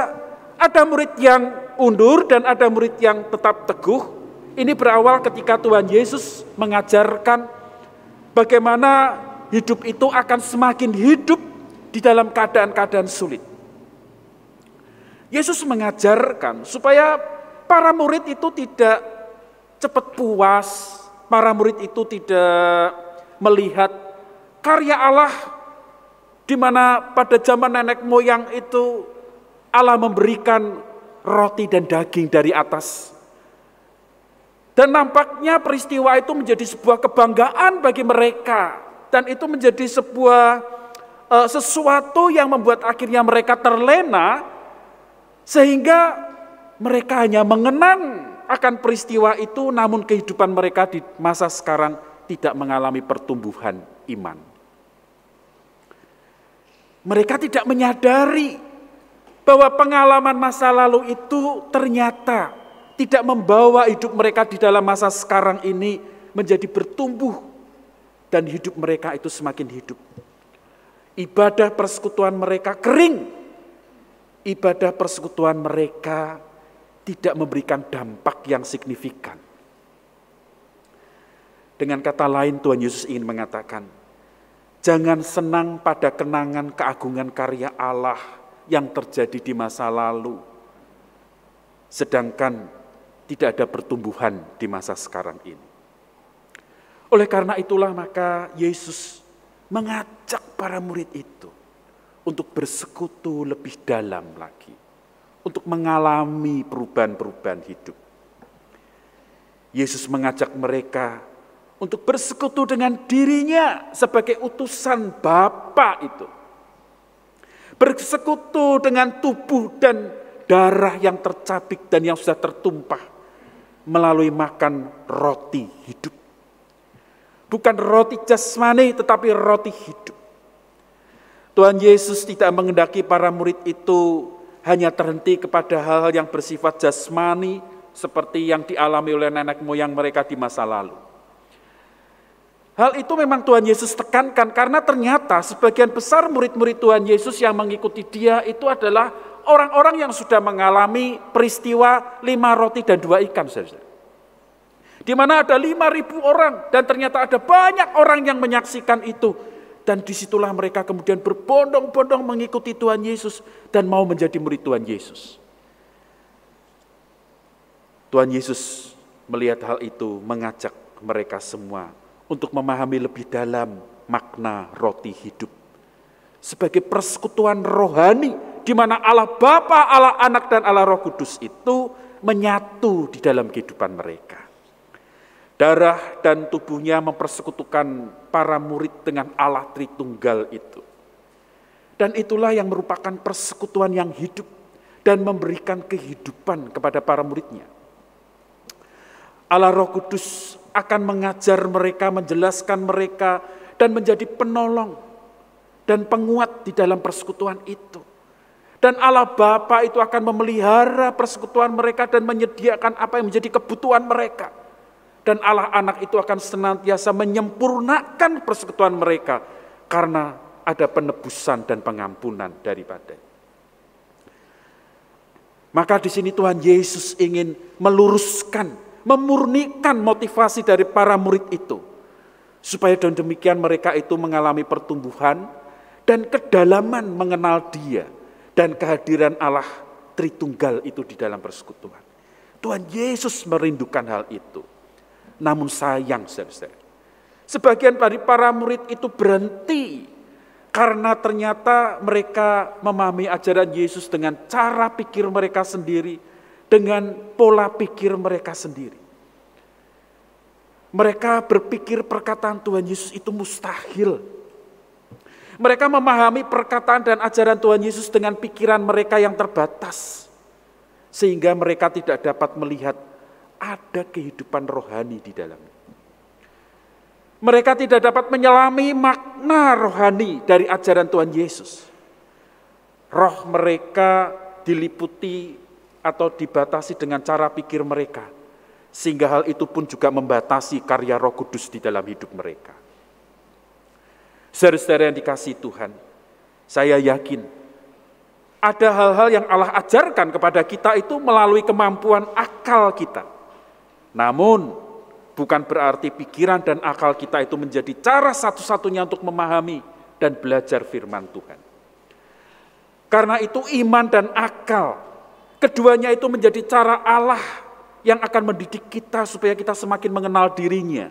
ada murid yang undur dan ada murid yang tetap teguh. Ini berawal ketika Tuhan Yesus mengajarkan bagaimana hidup itu akan semakin hidup di dalam keadaan-keadaan sulit. Yesus mengajarkan supaya para murid itu tidak cepat puas, para murid itu tidak melihat karya Allah Di mana pada zaman nenek moyang itu Allah memberikan roti dan daging dari atas. Dan nampaknya peristiwa itu menjadi sebuah kebanggaan bagi mereka. Dan itu menjadi sebuah sesuatu yang membuat akhirnya mereka terlena, sehingga mereka hanya mengenang akan peristiwa itu, namun kehidupan mereka di masa sekarang tidak mengalami pertumbuhan iman. Mereka tidak menyadari bahwa pengalaman masa lalu itu ternyata tidak membawa hidup mereka di dalam masa sekarang ini menjadi bertumbuh dan hidup mereka itu semakin hidup. Ibadah persekutuan mereka kering. Ibadah persekutuan mereka tidak memberikan dampak yang signifikan. Dengan kata lain, Tuhan Yesus ingin mengatakan, jangan senang pada kenangan keagungan karya Allah yang terjadi di masa lalu, sedangkan tidak ada pertumbuhan di masa sekarang ini. Oleh karena itulah maka Yesus mengajak para murid itu untuk bersekutu lebih dalam lagi, untuk mengalami perubahan-perubahan hidup. Yesus mengajak mereka untuk bersekutu dengan dirinya sebagai utusan Bapa itu. Bersekutu dengan tubuh dan darah yang tercabik dan yang sudah tertumpah melalui makan roti hidup. Bukan roti jasmani tetapi roti hidup. Tuhan Yesus tidak menghendaki para murid itu hanya terhenti kepada hal-hal yang bersifat jasmani seperti yang dialami oleh nenek moyang mereka di masa lalu. Hal itu memang Tuhan Yesus tekankan karena ternyata sebagian besar murid-murid Tuhan Yesus yang mengikuti Dia itu adalah orang-orang yang sudah mengalami peristiwa 5 roti dan 2 ikan, saudara. Di mana ada 5.000 orang dan ternyata ada banyak orang yang menyaksikan itu. Dan disitulah mereka kemudian berbondong-bondong mengikuti Tuhan Yesus dan mau menjadi murid Tuhan Yesus. Tuhan Yesus melihat hal itu mengajak mereka semua untuk memahami lebih dalam makna roti hidup. Sebagai persekutuan rohani di mana Allah Bapa, Allah Anak dan Allah Roh Kudus itu menyatu di dalam kehidupan mereka. Darah dan tubuhnya mempersekutukan para murid dengan Allah Tritunggal itu. Dan itulah yang merupakan persekutuan yang hidup dan memberikan kehidupan kepada para muridnya. Allah Roh Kudus akan mengajar mereka, menjelaskan mereka, dan menjadi penolong dan penguat di dalam persekutuan itu. Dan Allah Bapa itu akan memelihara persekutuan mereka dan menyediakan apa yang menjadi kebutuhan mereka. Dan Allah Anak itu akan senantiasa menyempurnakan persekutuan mereka karena ada penebusan dan pengampunan daripada. Maka di sini Tuhan Yesus ingin meluruskan, memurnikan motivasi dari para murid itu. Supaya dengan demikian mereka itu mengalami pertumbuhan dan kedalaman mengenal Dia dan kehadiran Allah Tritunggal itu di dalam persekutuan. Tuhan Yesus merindukan hal itu. Namun sayang, saudara, sebagian dari para murid itu berhenti karena ternyata mereka memahami ajaran Yesus dengan cara pikir mereka sendiri, dengan pola pikir mereka sendiri. Mereka berpikir perkataan Tuhan Yesus itu mustahil. Mereka memahami perkataan dan ajaran Tuhan Yesus dengan pikiran mereka yang terbatas, sehingga mereka tidak dapat melihat ada kehidupan rohani di dalamnya. Mereka tidak dapat menyelami makna rohani dari ajaran Tuhan Yesus. Roh mereka diliputi atau dibatasi dengan cara pikir mereka, sehingga hal itu pun juga membatasi karya Roh Kudus di dalam hidup mereka. Saudara-saudara yang dikasihi Tuhan, saya yakin ada hal-hal yang Allah ajarkan kepada kita itu melalui kemampuan akal kita. Namun, bukan berarti pikiran dan akal kita itu menjadi cara satu-satunya untuk memahami dan belajar firman Tuhan. Karena itu iman dan akal, keduanya itu menjadi cara Allah yang akan mendidik kita supaya kita semakin mengenal dirinya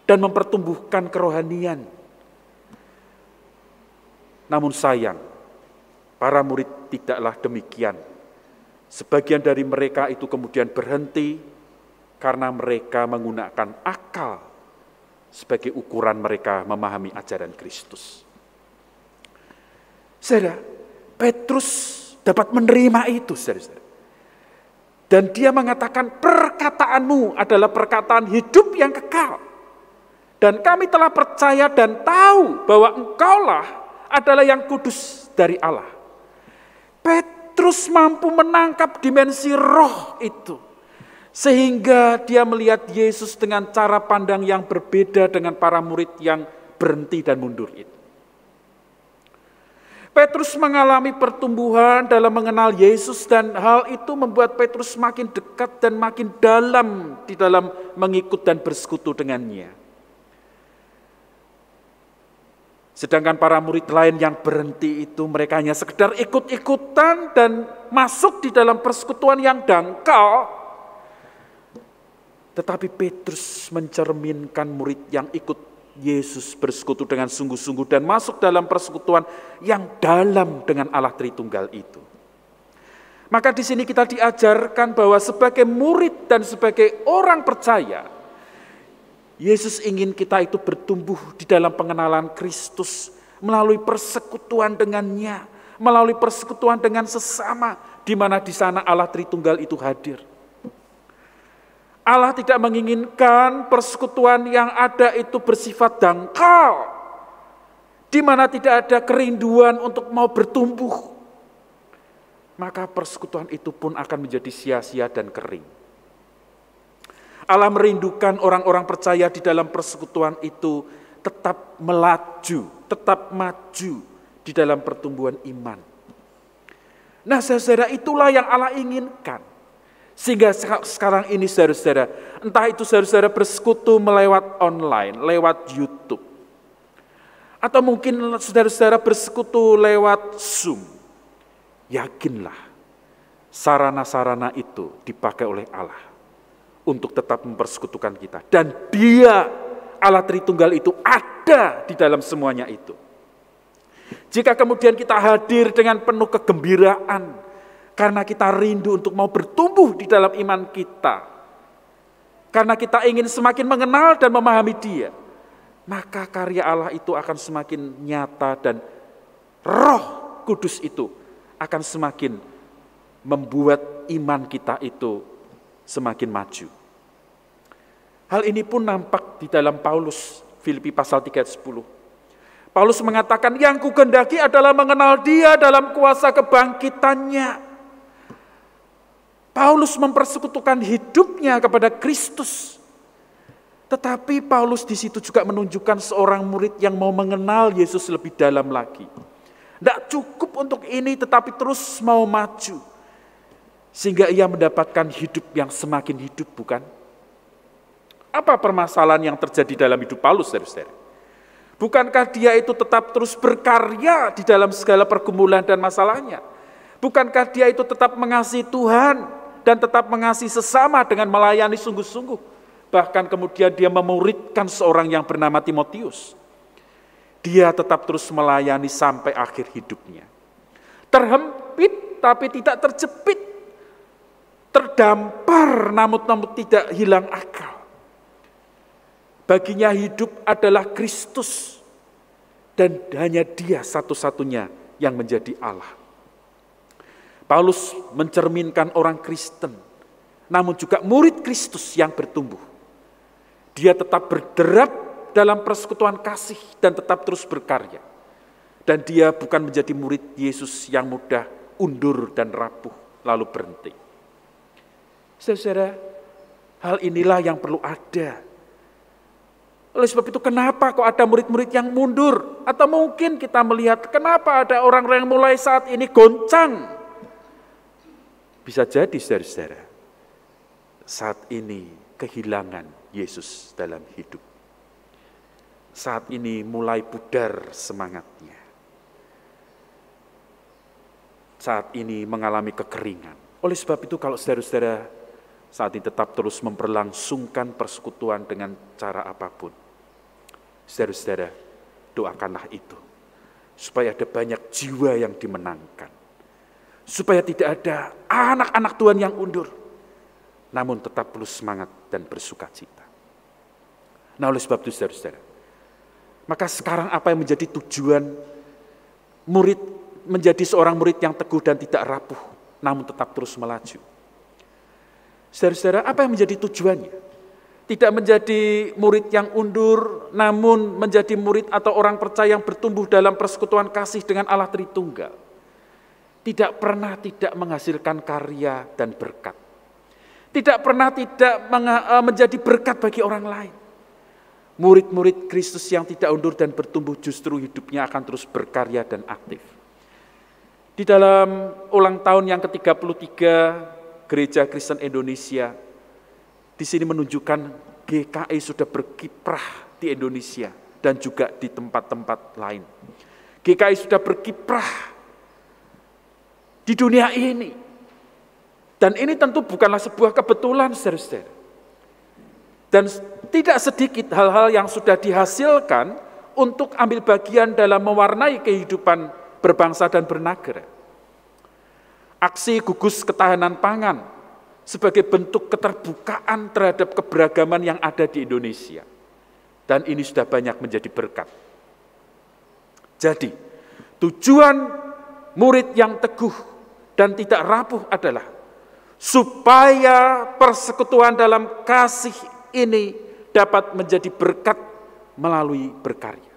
dan mempertumbuhkan kerohanian. Namun sayang, para murid tidaklah demikian. Sebagian dari mereka itu kemudian berhenti karena mereka menggunakan akal sebagai ukuran mereka memahami ajaran Kristus. Saudara, Petrus dapat menerima itu, saudara. Dan dia mengatakan, perkataanmu adalah perkataan hidup yang kekal. Dan kami telah percaya dan tahu bahwa engkaulah adalah yang kudus dari Allah. Petrus mampu menangkap dimensi roh itu. Sehingga dia melihat Yesus dengan cara pandang yang berbeda dengan para murid yang berhenti dan mundur itu. Petrus mengalami pertumbuhan dalam mengenal Yesus dan hal itu membuat Petrus makin dekat dan makin dalam di dalam mengikut dan bersekutu dengannya. Sedangkan para murid lain yang berhenti itu mereka hanya sekedar ikut-ikutan dan masuk di dalam persekutuan yang dangkal. Tetapi Petrus mencerminkan murid yang ikut Yesus bersekutu dengan sungguh-sungguh dan masuk dalam persekutuan yang dalam dengan Allah Tritunggal itu. Maka di sini kita diajarkan bahwa sebagai murid dan sebagai orang percaya, Yesus ingin kita itu bertumbuh di dalam pengenalan Kristus melalui persekutuan dengannya, melalui persekutuan dengan sesama, di mana di sana Allah Tritunggal itu hadir. Allah tidak menginginkan persekutuan yang ada itu bersifat dangkal, di mana tidak ada kerinduan untuk mau bertumbuh. Maka persekutuan itu pun akan menjadi sia-sia dan kering. Allah merindukan orang-orang percaya di dalam persekutuan itu tetap melaju, tetap maju di dalam pertumbuhan iman. Nah, saudara, itulah yang Allah inginkan. Sehingga sekarang ini saudara-saudara, entah itu saudara-saudara bersekutu melewat online, lewat YouTube. Atau mungkin saudara-saudara bersekutu lewat Zoom. Yakinlah, sarana-sarana itu dipakai oleh Allah untuk tetap mempersekutukan kita. Dan Dia, Allah Tritunggal itu ada di dalam semuanya itu. Jika kemudian kita hadir dengan penuh kegembiraan, karena kita rindu untuk mau bertumbuh di dalam iman kita, karena kita ingin semakin mengenal dan memahami Dia, maka karya Allah itu akan semakin nyata dan Roh Kudus itu akan semakin membuat iman kita itu semakin maju. Hal ini pun nampak di dalam Paulus, Filipi pasal 3 ayat 10. Paulus mengatakan, yang kukehendaki adalah mengenal Dia dalam kuasa kebangkitannya. Paulus mempersekutukan hidupnya kepada Kristus. Tetapi Paulus di situ juga menunjukkan seorang murid yang mau mengenal Yesus lebih dalam lagi. Tidak cukup untuk ini, tetapi terus mau maju. Sehingga ia mendapatkan hidup yang semakin hidup, bukan? Apa permasalahan yang terjadi dalam hidup Paulus, saudara-saudara? Bukankah dia itu tetap terus berkarya di dalam segala pergumulan dan masalahnya? Bukankah dia itu tetap mengasihi Tuhan dan tetap mengasihi sesama dengan melayani sungguh-sungguh? Bahkan kemudian dia memuridkan seorang yang bernama Timotius. Dia tetap terus melayani sampai akhir hidupnya. Terhempit tapi tidak terjepit. Terdampar namun tidak hilang akal. Baginya hidup adalah Kristus. Dan hanya Dia satu-satunya yang menjadi Allah. Paulus mencerminkan orang Kristen, namun juga murid Kristus yang bertumbuh. Dia tetap berderap dalam persekutuan kasih dan tetap terus berkarya. Dan dia bukan menjadi murid Yesus yang mudah undur dan rapuh lalu berhenti. Saudara, hal inilah yang perlu ada. Oleh sebab itu kenapa kok ada murid-murid yang mundur? Atau mungkin kita melihat kenapa ada orang-orang yang mulai saat ini goncang? Bisa jadi saudara-saudara, saat ini kehilangan Yesus dalam hidup. Saat ini mulai pudar semangatnya. Saat ini mengalami kekeringan. Oleh sebab itu kalau saudara-saudara saat ini tetap terus memperlangsungkan persekutuan dengan cara apapun, saudara-saudara, doakanlah itu. supaya ada banyak jiwa yang dimenangkan, supaya tidak ada anak-anak Tuhan yang undur, namun tetap perlu semangat dan bersukacita. Nah, oleh sebab itu saudara-saudara, maka sekarang apa yang menjadi tujuan murid menjadi seorang murid yang teguh dan tidak rapuh, namun tetap terus melaju? Saudara-saudara, apa yang menjadi tujuannya? Tidak menjadi murid yang undur, namun menjadi murid atau orang percaya yang bertumbuh dalam persekutuan kasih dengan Allah Tritunggal. Tidak pernah tidak menghasilkan karya dan berkat. Tidak pernah tidak menjadi berkat bagi orang lain. Murid-murid Kristus yang tidak undur dan bertumbuh justru hidupnya akan terus berkarya dan aktif. Di dalam ulang tahun yang ke-33 Gereja Kristen Indonesia, di sini menunjukkan GKI sudah berkiprah di Indonesia dan juga di tempat-tempat lain. GKI sudah berkiprah di dunia ini. Dan ini tentu bukanlah sebuah kebetulan, saudara-saudara. Dan tidak sedikit hal-hal yang sudah dihasilkan untuk ambil bagian dalam mewarnai kehidupan berbangsa dan bernegara. Aksi gugus ketahanan pangan sebagai bentuk keterbukaan terhadap keberagaman yang ada di Indonesia. Dan ini sudah banyak menjadi berkat. Jadi, tujuan murid yang teguh dan tidak rapuh adalah supaya persekutuan dalam kasih ini dapat menjadi berkat melalui berkarya.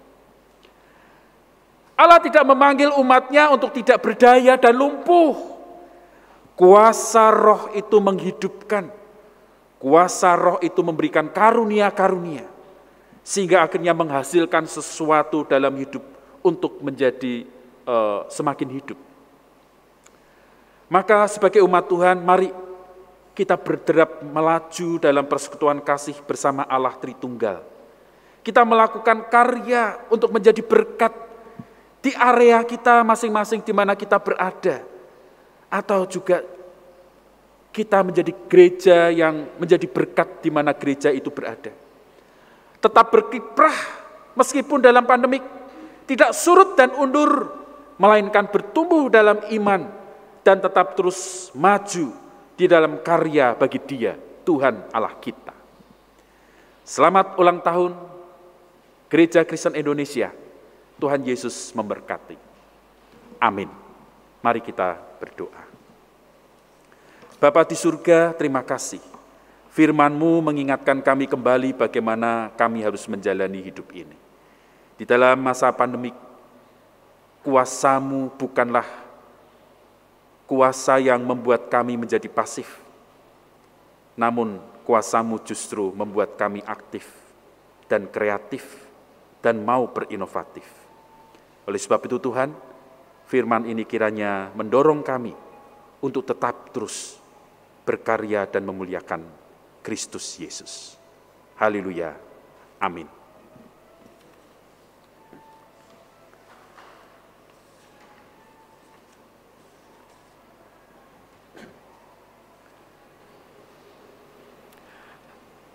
Allah tidak memanggil umatnya untuk tidak berdaya dan lumpuh. Kuasa roh itu menghidupkan. Kuasa roh itu memberikan karunia-karunia. Sehingga akhirnya menghasilkan sesuatu dalam hidup untuk menjadi semakin hidup. Maka sebagai umat Tuhan, mari kita berderap melaju dalam persekutuan kasih bersama Allah Tritunggal. Kita melakukan karya untuk menjadi berkat di area kita masing-masing di mana kita berada. Atau juga kita menjadi gereja yang menjadi berkat di mana gereja itu berada. Tetap berkiprah meskipun dalam pandemik, tidak surut dan undur, melainkan bertumbuh dalam iman dan tetap terus maju di dalam karya bagi Dia, Tuhan Allah kita. Selamat ulang tahun Gereja Kristen Indonesia. Tuhan Yesus memberkati. Amin. Mari kita berdoa. Bapa di surga, terima kasih. Firman-Mu mengingatkan kami kembali bagaimana kami harus menjalani hidup ini. Di dalam masa pandemik, kuasa-Mu bukanlah kuasa yang membuat kami menjadi pasif. Namun kuasa-Mu justru membuat kami aktif dan kreatif dan mau berinovatif. Oleh sebab itu Tuhan, firman ini kiranya mendorong kami untuk tetap terus berkarya dan memuliakan Kristus Yesus. Haleluya. Amin.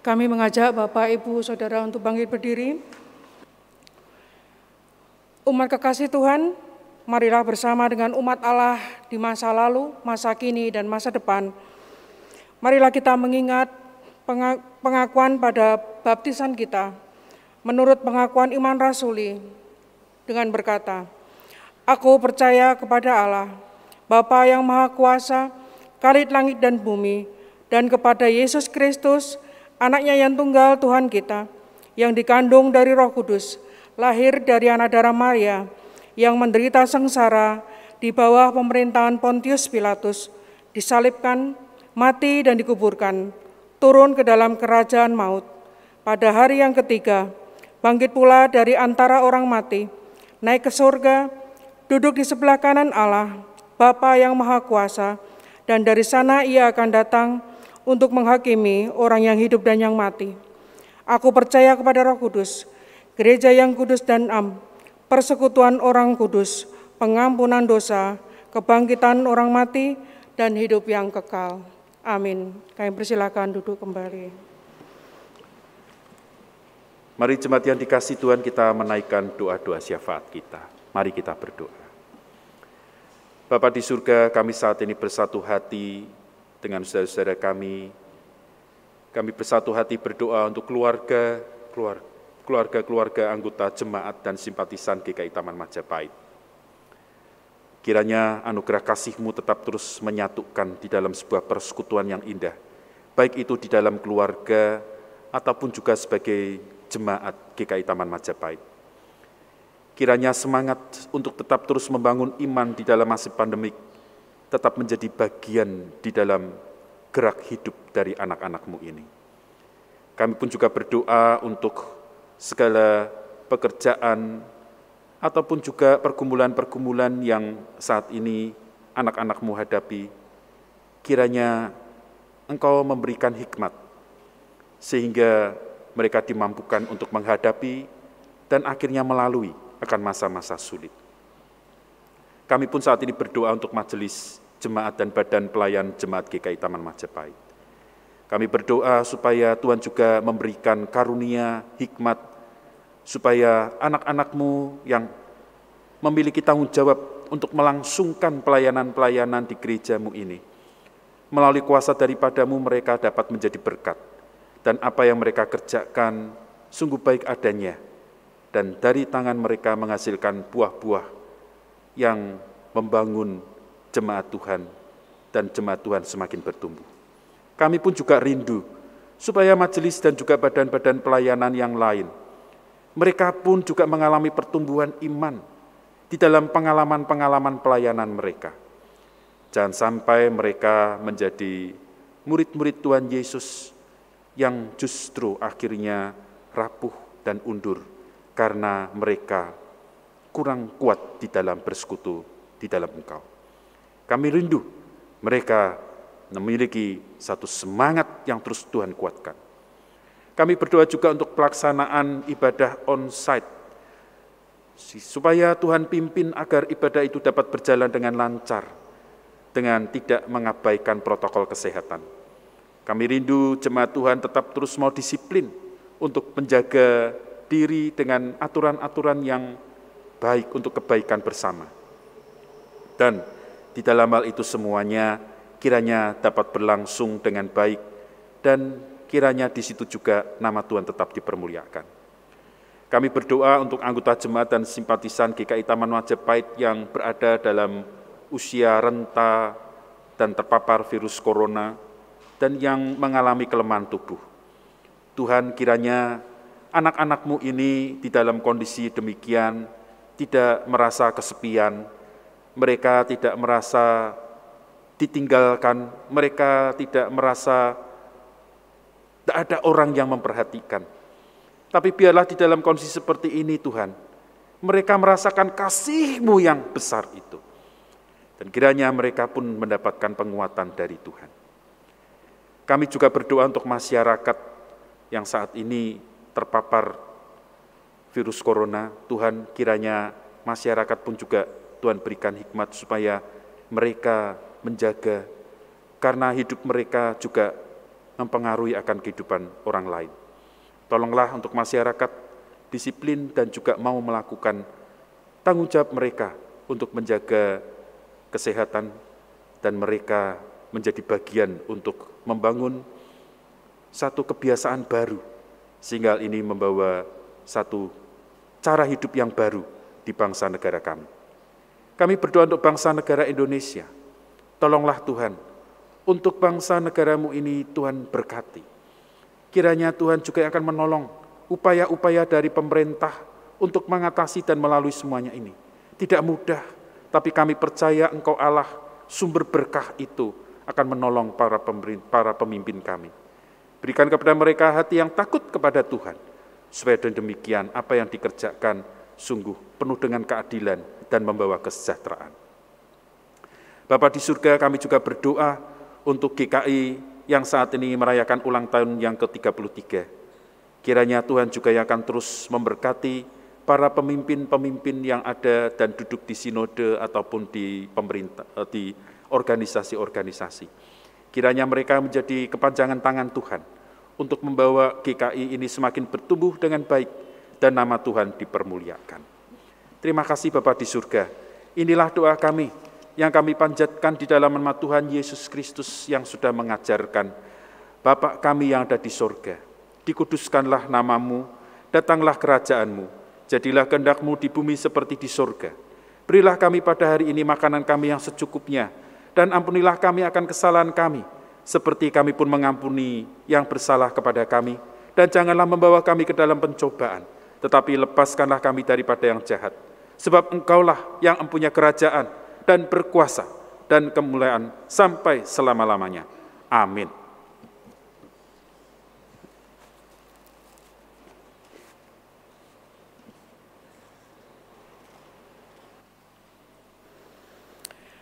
Kami mengajak Bapak, Ibu, Saudara untuk bangkit berdiri. Umat kekasih Tuhan, marilah bersama dengan umat Allah di masa lalu, masa kini, dan masa depan. Marilah kita mengingat pengakuan pada baptisan kita, menurut pengakuan iman rasuli, dengan berkata, "Aku percaya kepada Allah, Bapa yang Maha Kuasa, Khalid langit dan bumi, dan kepada Yesus Kristus, Anaknya yang tunggal Tuhan kita, yang dikandung dari Roh Kudus, lahir dari anak darah Maria, yang menderita sengsara di bawah pemerintahan Pontius Pilatus, disalibkan, mati dan dikuburkan, turun ke dalam kerajaan maut. Pada hari yang ketiga, bangkit pula dari antara orang mati, naik ke surga, duduk di sebelah kanan Allah, Bapa yang Maha Kuasa, dan dari sana Ia akan datang untuk menghakimi orang yang hidup dan yang mati. Aku percaya kepada Roh Kudus, gereja yang kudus dan persekutuan orang kudus, pengampunan dosa, kebangkitan orang mati, dan hidup yang kekal. Amin. Kami persilakan duduk kembali. Mari jemaat yang dikasihi Tuhan, kita menaikkan doa-doa syafaat kita. Mari kita berdoa. Bapa di surga, kami saat ini bersatu hati dengan saudara-saudara kami. Kami bersatu hati berdoa untuk keluarga anggota jemaat dan simpatisan GKI Taman Majapahit. Kiranya anugerah kasih-Mu tetap terus menyatukan di dalam sebuah persekutuan yang indah, baik itu di dalam keluarga ataupun juga sebagai jemaat GKI Taman Majapahit. Kiranya semangat untuk tetap terus membangun iman di dalam masa pandemik tetap menjadi bagian di dalam gerak hidup dari anak-anak-Mu ini. Kami pun juga berdoa untuk segala pekerjaan ataupun juga pergumulan-pergumulan yang saat ini anak-anak-Mu hadapi. Kiranya Engkau memberikan hikmat sehingga mereka dimampukan untuk menghadapi dan akhirnya melalui akan masa-masa sulit. Kami pun saat ini berdoa untuk majelis jemaat dan badan pelayan jemaat GKI Taman Majapahit. Kami berdoa supaya Tuhan juga memberikan karunia, hikmat, supaya anak-anak-Mu yang memiliki tanggung jawab untuk melangsungkan pelayanan-pelayanan di gereja-Mu ini, melalui kuasa daripada-Mu mereka dapat menjadi berkat, dan apa yang mereka kerjakan sungguh baik adanya, dan dari tangan mereka menghasilkan buah-buah yang membangun jemaat Tuhan, dan jemaat Tuhan semakin bertumbuh. Kami pun juga rindu supaya majelis dan juga badan-badan pelayanan yang lain, mereka pun juga mengalami pertumbuhan iman di dalam pengalaman-pengalaman pelayanan mereka. Jangan sampai mereka menjadi murid-murid Tuhan Yesus yang justru akhirnya rapuh dan undur karena mereka kurang kuat di dalam bersekutu di dalam Engkau. Kami rindu mereka memiliki satu semangat yang terus Tuhan kuatkan. Kami berdoa juga untuk pelaksanaan ibadah on-site, supaya Tuhan pimpin agar ibadah itu dapat berjalan dengan lancar, dengan tidak mengabaikan protokol kesehatan. Kami rindu jemaat Tuhan tetap terus mau disiplin untuk menjaga diri dengan aturan-aturan yang baik untuk kebaikan bersama. Dan di dalam hal itu semuanya kiranya dapat berlangsung dengan baik, dan kiranya di situ juga nama Tuhan tetap dipermuliakan. Kami berdoa untuk anggota jemaat dan simpatisan GKI Taman Majapahit yang berada dalam usia renta dan terpapar virus corona dan yang mengalami kelemahan tubuh. Tuhan, kiranya anak-anak-Mu ini di dalam kondisi demikian tidak merasa kesepian, mereka tidak merasa ditinggalkan, mereka tidak merasa tidak ada orang yang memperhatikan. Tapi biarlah di dalam kondisi seperti ini Tuhan, mereka merasakan kasih-Mu yang besar itu. Dan kiranya mereka pun mendapatkan penguatan dari Tuhan. Kami juga berdoa untuk masyarakat yang saat ini terpapar virus corona. Tuhan, kiranya masyarakat pun juga Tuhan berikan hikmat supaya mereka menjaga, karena hidup mereka juga mempengaruhi akan kehidupan orang lain. Tolonglah untuk masyarakat disiplin dan juga mau melakukan tanggung jawab mereka untuk menjaga kesehatan, dan mereka menjadi bagian untuk membangun satu kebiasaan baru, sehingga ini membawa satu cara hidup yang baru di bangsa negara kami. Kami berdoa untuk bangsa negara Indonesia. Tolonglah Tuhan, untuk bangsa negara-Mu ini Tuhan berkati. Kiranya Tuhan juga akan menolong upaya-upaya dari pemerintah untuk mengatasi dan melalui semuanya ini. Tidak mudah, tapi kami percaya Engkau Allah, sumber berkah itu akan menolong para pemimpin kami. Berikan kepada mereka hati yang takut kepada Tuhan, supaya dengan demikian apa yang dikerjakan sungguh penuh dengan keadilan dan membawa kesejahteraan. Bapa di surga, kami juga berdoa untuk GKI yang saat ini merayakan ulang tahun yang ke-33. Kiranya Tuhan juga yang akan terus memberkati para pemimpin-pemimpin yang ada dan duduk di sinode ataupun di pemerintah, di organisasi-organisasi. Kiranya mereka menjadi kepanjangan tangan Tuhan untuk membawa GKI ini semakin bertumbuh dengan baik dan nama Tuhan dipermuliakan. Terima kasih Bapa di surga. Inilah doa kami yang kami panjatkan di dalam nama Tuhan Yesus Kristus yang sudah mengajarkan. Bapa kami yang ada di surga, dikuduskanlah namamu, datanglah kerajaanmu, jadilah kehendak-Mu di bumi seperti di surga. Berilah kami pada hari ini makanan kami yang secukupnya, dan ampunilah kami akan kesalahan kami, seperti kami pun mengampuni yang bersalah kepada kami. Dan janganlah membawa kami ke dalam pencobaan, tetapi lepaskanlah kami daripada yang jahat. Sebab Engkaulah yang mempunyai kerajaan dan berkuasa dan kemuliaan sampai selama-lamanya. Amin.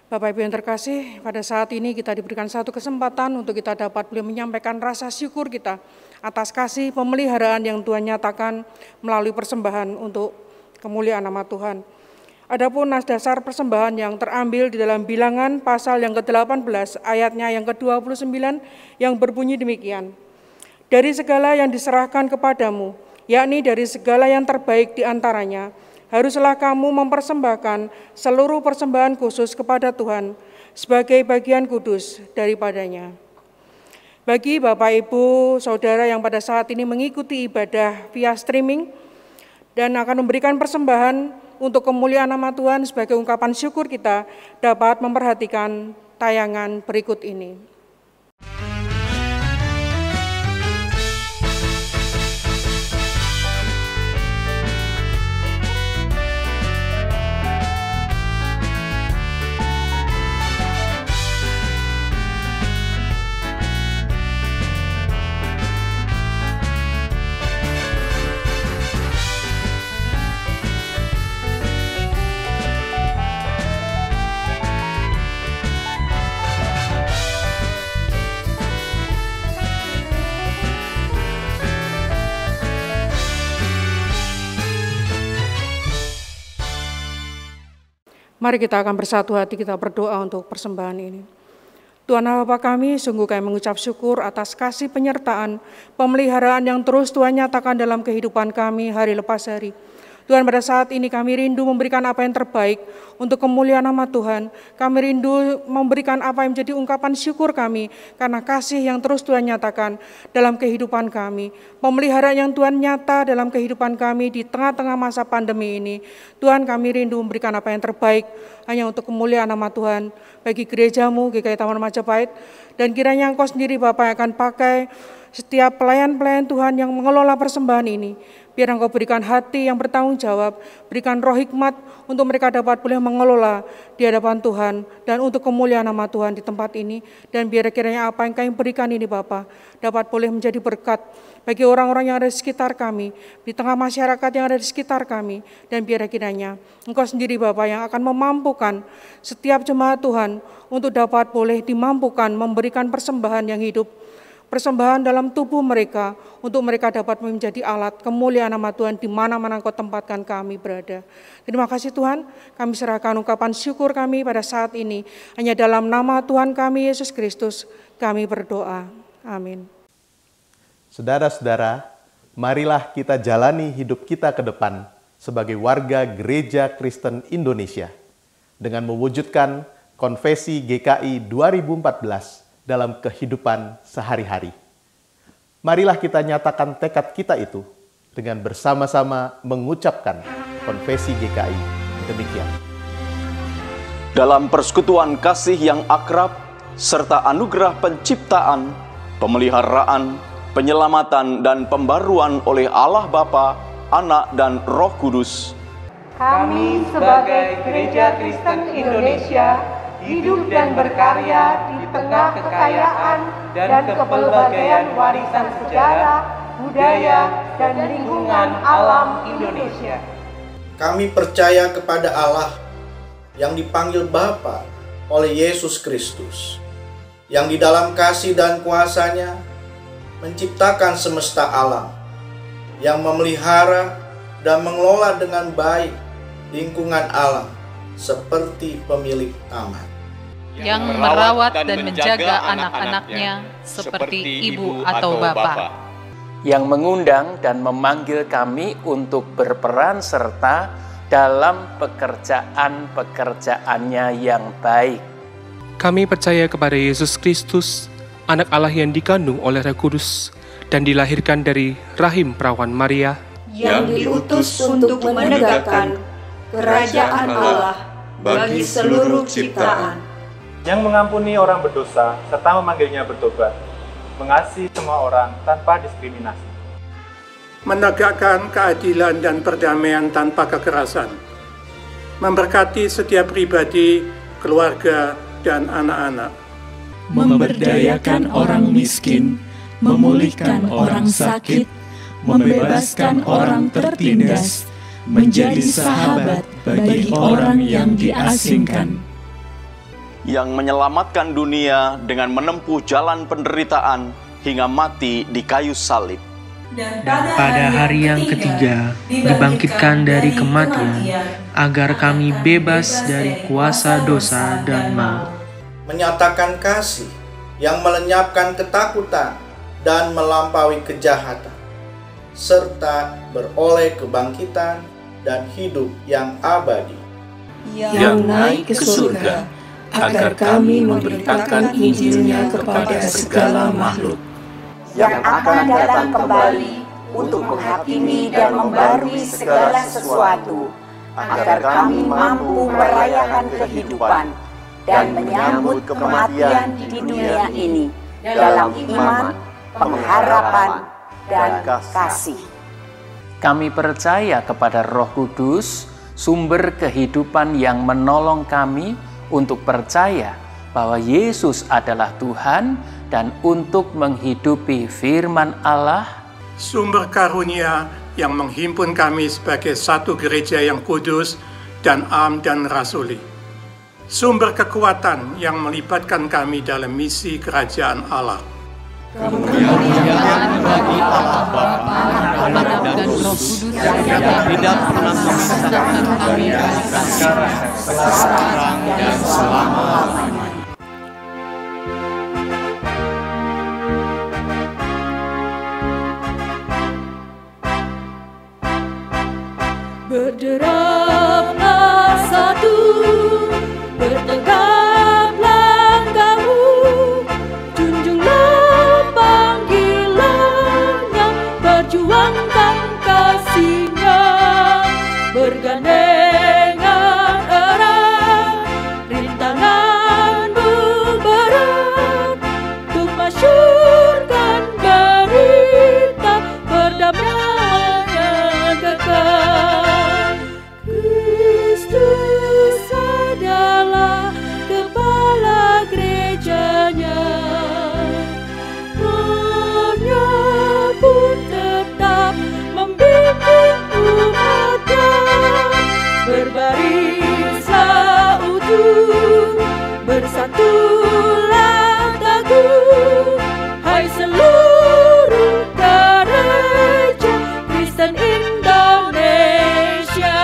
Bapak Ibu yang terkasih, pada saat ini kita diberikan satu kesempatan untuk kita dapat boleh menyampaikan rasa syukur kita atas kasih pemeliharaan yang Tuhan nyatakan melalui persembahan untuk kemuliaan nama Tuhan. Adapun nas dasar persembahan yang terambil di dalam Bilangan pasal yang ke-18 ayatnya yang ke-29 yang berbunyi demikian. Dari segala yang diserahkan kepadamu, yakni dari segala yang terbaik di antaranya, haruslah kamu mempersembahkan seluruh persembahan khusus kepada Tuhan sebagai bagian kudus daripadanya. Bagi Bapak, Ibu, Saudara yang pada saat ini mengikuti ibadah via streaming dan akan memberikan persembahan untuk kemuliaan nama Tuhan sebagai ungkapan syukur kita, dapat memperhatikan tayangan berikut ini. Mari kita akan bersatu hati, kita berdoa untuk persembahan ini. Tuhan Allah Bapa kami, sungguh kami mengucap syukur atas kasih penyertaan, pemeliharaan yang terus Tuhan nyatakan dalam kehidupan kami hari lepas hari. Tuhan, pada saat ini kami rindu memberikan apa yang terbaik untuk kemuliaan nama Tuhan. Kami rindu memberikan apa yang menjadi ungkapan syukur kami karena kasih yang terus Tuhan nyatakan dalam kehidupan kami. Pemeliharaan yang Tuhan nyata dalam kehidupan kami di tengah-tengah masa pandemi ini. Tuhan, kami rindu memberikan apa yang terbaik hanya untuk kemuliaan nama Tuhan bagi gerejamu, GKI Taman Majapahit, dan kiranya Engkau sendiri Bapa yang akan pakai setiap pelayan-pelayan Tuhan yang mengelola persembahan ini. Biar Engkau berikan hati yang bertanggung jawab, berikan roh hikmat untuk mereka dapat boleh mengelola di hadapan Tuhan dan untuk kemuliaan nama Tuhan di tempat ini. Dan biar kiranya apa yang Kami berikan ini Bapa dapat boleh menjadi berkat bagi orang-orang yang ada di sekitar kami, di tengah masyarakat yang ada di sekitar kami. Dan biar kiranya Engkau sendiri Bapa yang akan memampukan setiap jemaat Tuhan untuk dapat boleh dimampukan memberikan persembahan yang hidup, persembahan dalam tubuh mereka, untuk mereka dapat menjadi alat kemuliaan nama Tuhan di mana-mana Engkau tempatkan kami berada. Terima kasih Tuhan, kami serahkan ungkapan syukur kami pada saat ini. Hanya dalam nama Tuhan kami, Yesus Kristus, kami berdoa. Amin. Saudara-saudara, marilah kita jalani hidup kita ke depan sebagai warga Gereja Kristen Indonesia dengan mewujudkan Konfesi GKI 2014 dalam kehidupan sehari-hari. Marilah kita nyatakan tekad kita itu dengan bersama-sama mengucapkan Konfesi GKI demikian. Dalam persekutuan kasih yang akrab, serta anugerah penciptaan, pemeliharaan, penyelamatan, dan pembaruan oleh Allah Bapa, Anak, dan Roh Kudus, kami sebagai Gereja Kristen Indonesia hidup dan berkarya di tengah kekayaan dan kepelbagaian warisan sejarah, budaya, dan lingkungan alam Indonesia. Kami percaya kepada Allah yang dipanggil Bapa oleh Yesus Kristus, yang di dalam kasih dan kuasa-Nya menciptakan semesta alam, yang memelihara dan mengelola dengan baik lingkungan alam seperti pemilik taman, yang merawat dan menjaga anak-anaknya seperti ibu atau bapa, yang mengundang dan memanggil kami untuk berperan serta dalam pekerjaan-pekerjaannya yang baik. Kami percaya kepada Yesus Kristus, Anak Allah yang dikandung oleh Roh Kudus dan dilahirkan dari rahim perawan Maria, yang diutus untuk menegakkan kerajaan Allah bagi seluruh ciptaan, yang mengampuni orang berdosa serta memanggilnya bertobat, mengasihi semua orang tanpa diskriminasi, menegakkan keadilan dan perdamaian tanpa kekerasan, memberkati setiap pribadi, keluarga, dan anak-anak, memberdayakan orang miskin, memulihkan orang sakit, membebaskan orang tertindas, menjadi sahabat bagi orang yang diasingkan, yang menyelamatkan dunia dengan menempuh jalan penderitaan hingga mati di kayu salib. Dan pada hari yang ketiga dibangkitkan dari kematian, agar kami bebas dari kuasa dosa dan maut. Menyatakan kasih yang melenyapkan ketakutan dan melampaui kejahatan, serta beroleh kebangkitan dan hidup yang abadi. Yang naik ke surga, agar kami memberitakan Injilnya kepada segala makhluk. Yang akan datang kembali untuk menghakimi dan membarui segala sesuatu, agar kami mampu merayakan kehidupan dan menyambut kematian di dunia ini dalam iman, pengharapan, dan kasih. Kami percaya kepada Roh Kudus, sumber kehidupan yang menolong kami untuk percaya bahwa Yesus adalah Tuhan dan untuk menghidupi firman Allah, sumber karunia yang menghimpun kami sebagai satu gereja yang kudus dan am dan rasuli, sumber kekuatan yang melibatkan kami dalam misi kerajaan Allah. Kemuliaan bagi Allah Bapa, Anak dan Roh Kudus yang tidak pernah memisahkan kami dari sekarang dan selama-lamanya. Berderaplah satu, bertegaklah kamu, junjunglah panggilannya, perjuangkan kasihnya, bergandengan erat, rintanganmu berat, untuk masyurkan berita perdamaian yang kekal. Kristus adalah kepala gerejanya, Roh-Nya pun tetap membimbing umatnya, berbarislah utuh, bersatulah teguh, hai seluruh gereja Kristen Indonesia.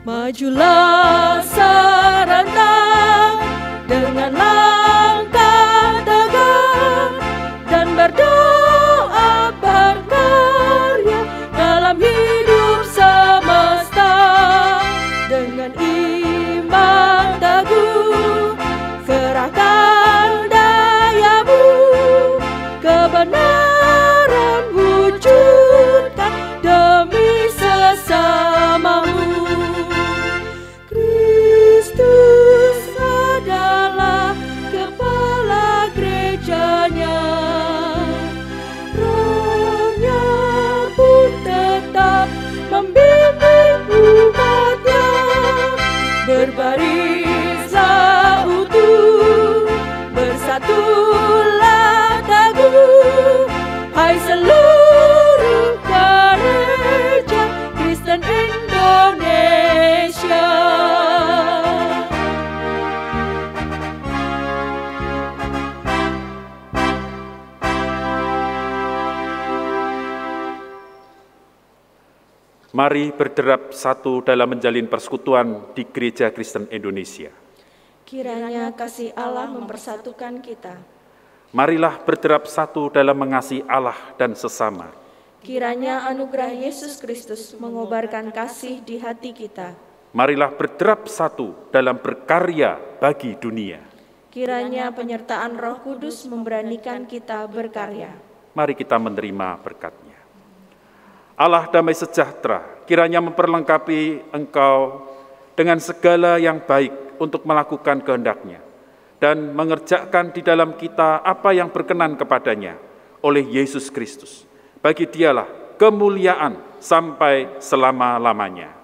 Majulah serentak dengan langkah tegak dan berdoa berkarya dalam hidup semesta, dengan iman teguh kerahkan dayamu, kebenaran wujudkan demi sesamamu. Kristus adalah kepala gerejanya, Roh-Nya pun tetap membimbing umatnya, berbarislah utuh, bersatulah teguh, hai seluruh gereja Kristen Indonesia. Mari berderap satu dalam menjalin persekutuan di Gereja Kristen Indonesia. Kiranya kasih Allah mempersatukan kita. Marilah berderap satu dalam mengasihi Allah dan sesama. Kiranya anugerah Yesus Kristus mengobarkan kasih di hati kita. Marilah berderap satu dalam berkarya bagi dunia. Kiranya penyertaan Roh Kudus memberanikan kita berkarya. Mari kita menerima berkat-Nya. Allah damai sejahtera, kiranya memperlengkapi engkau dengan segala yang baik untuk melakukan kehendak-Nya dan mengerjakan di dalam kita apa yang berkenan kepadanya oleh Yesus Kristus. Bagi Dialah kemuliaan sampai selama-lamanya.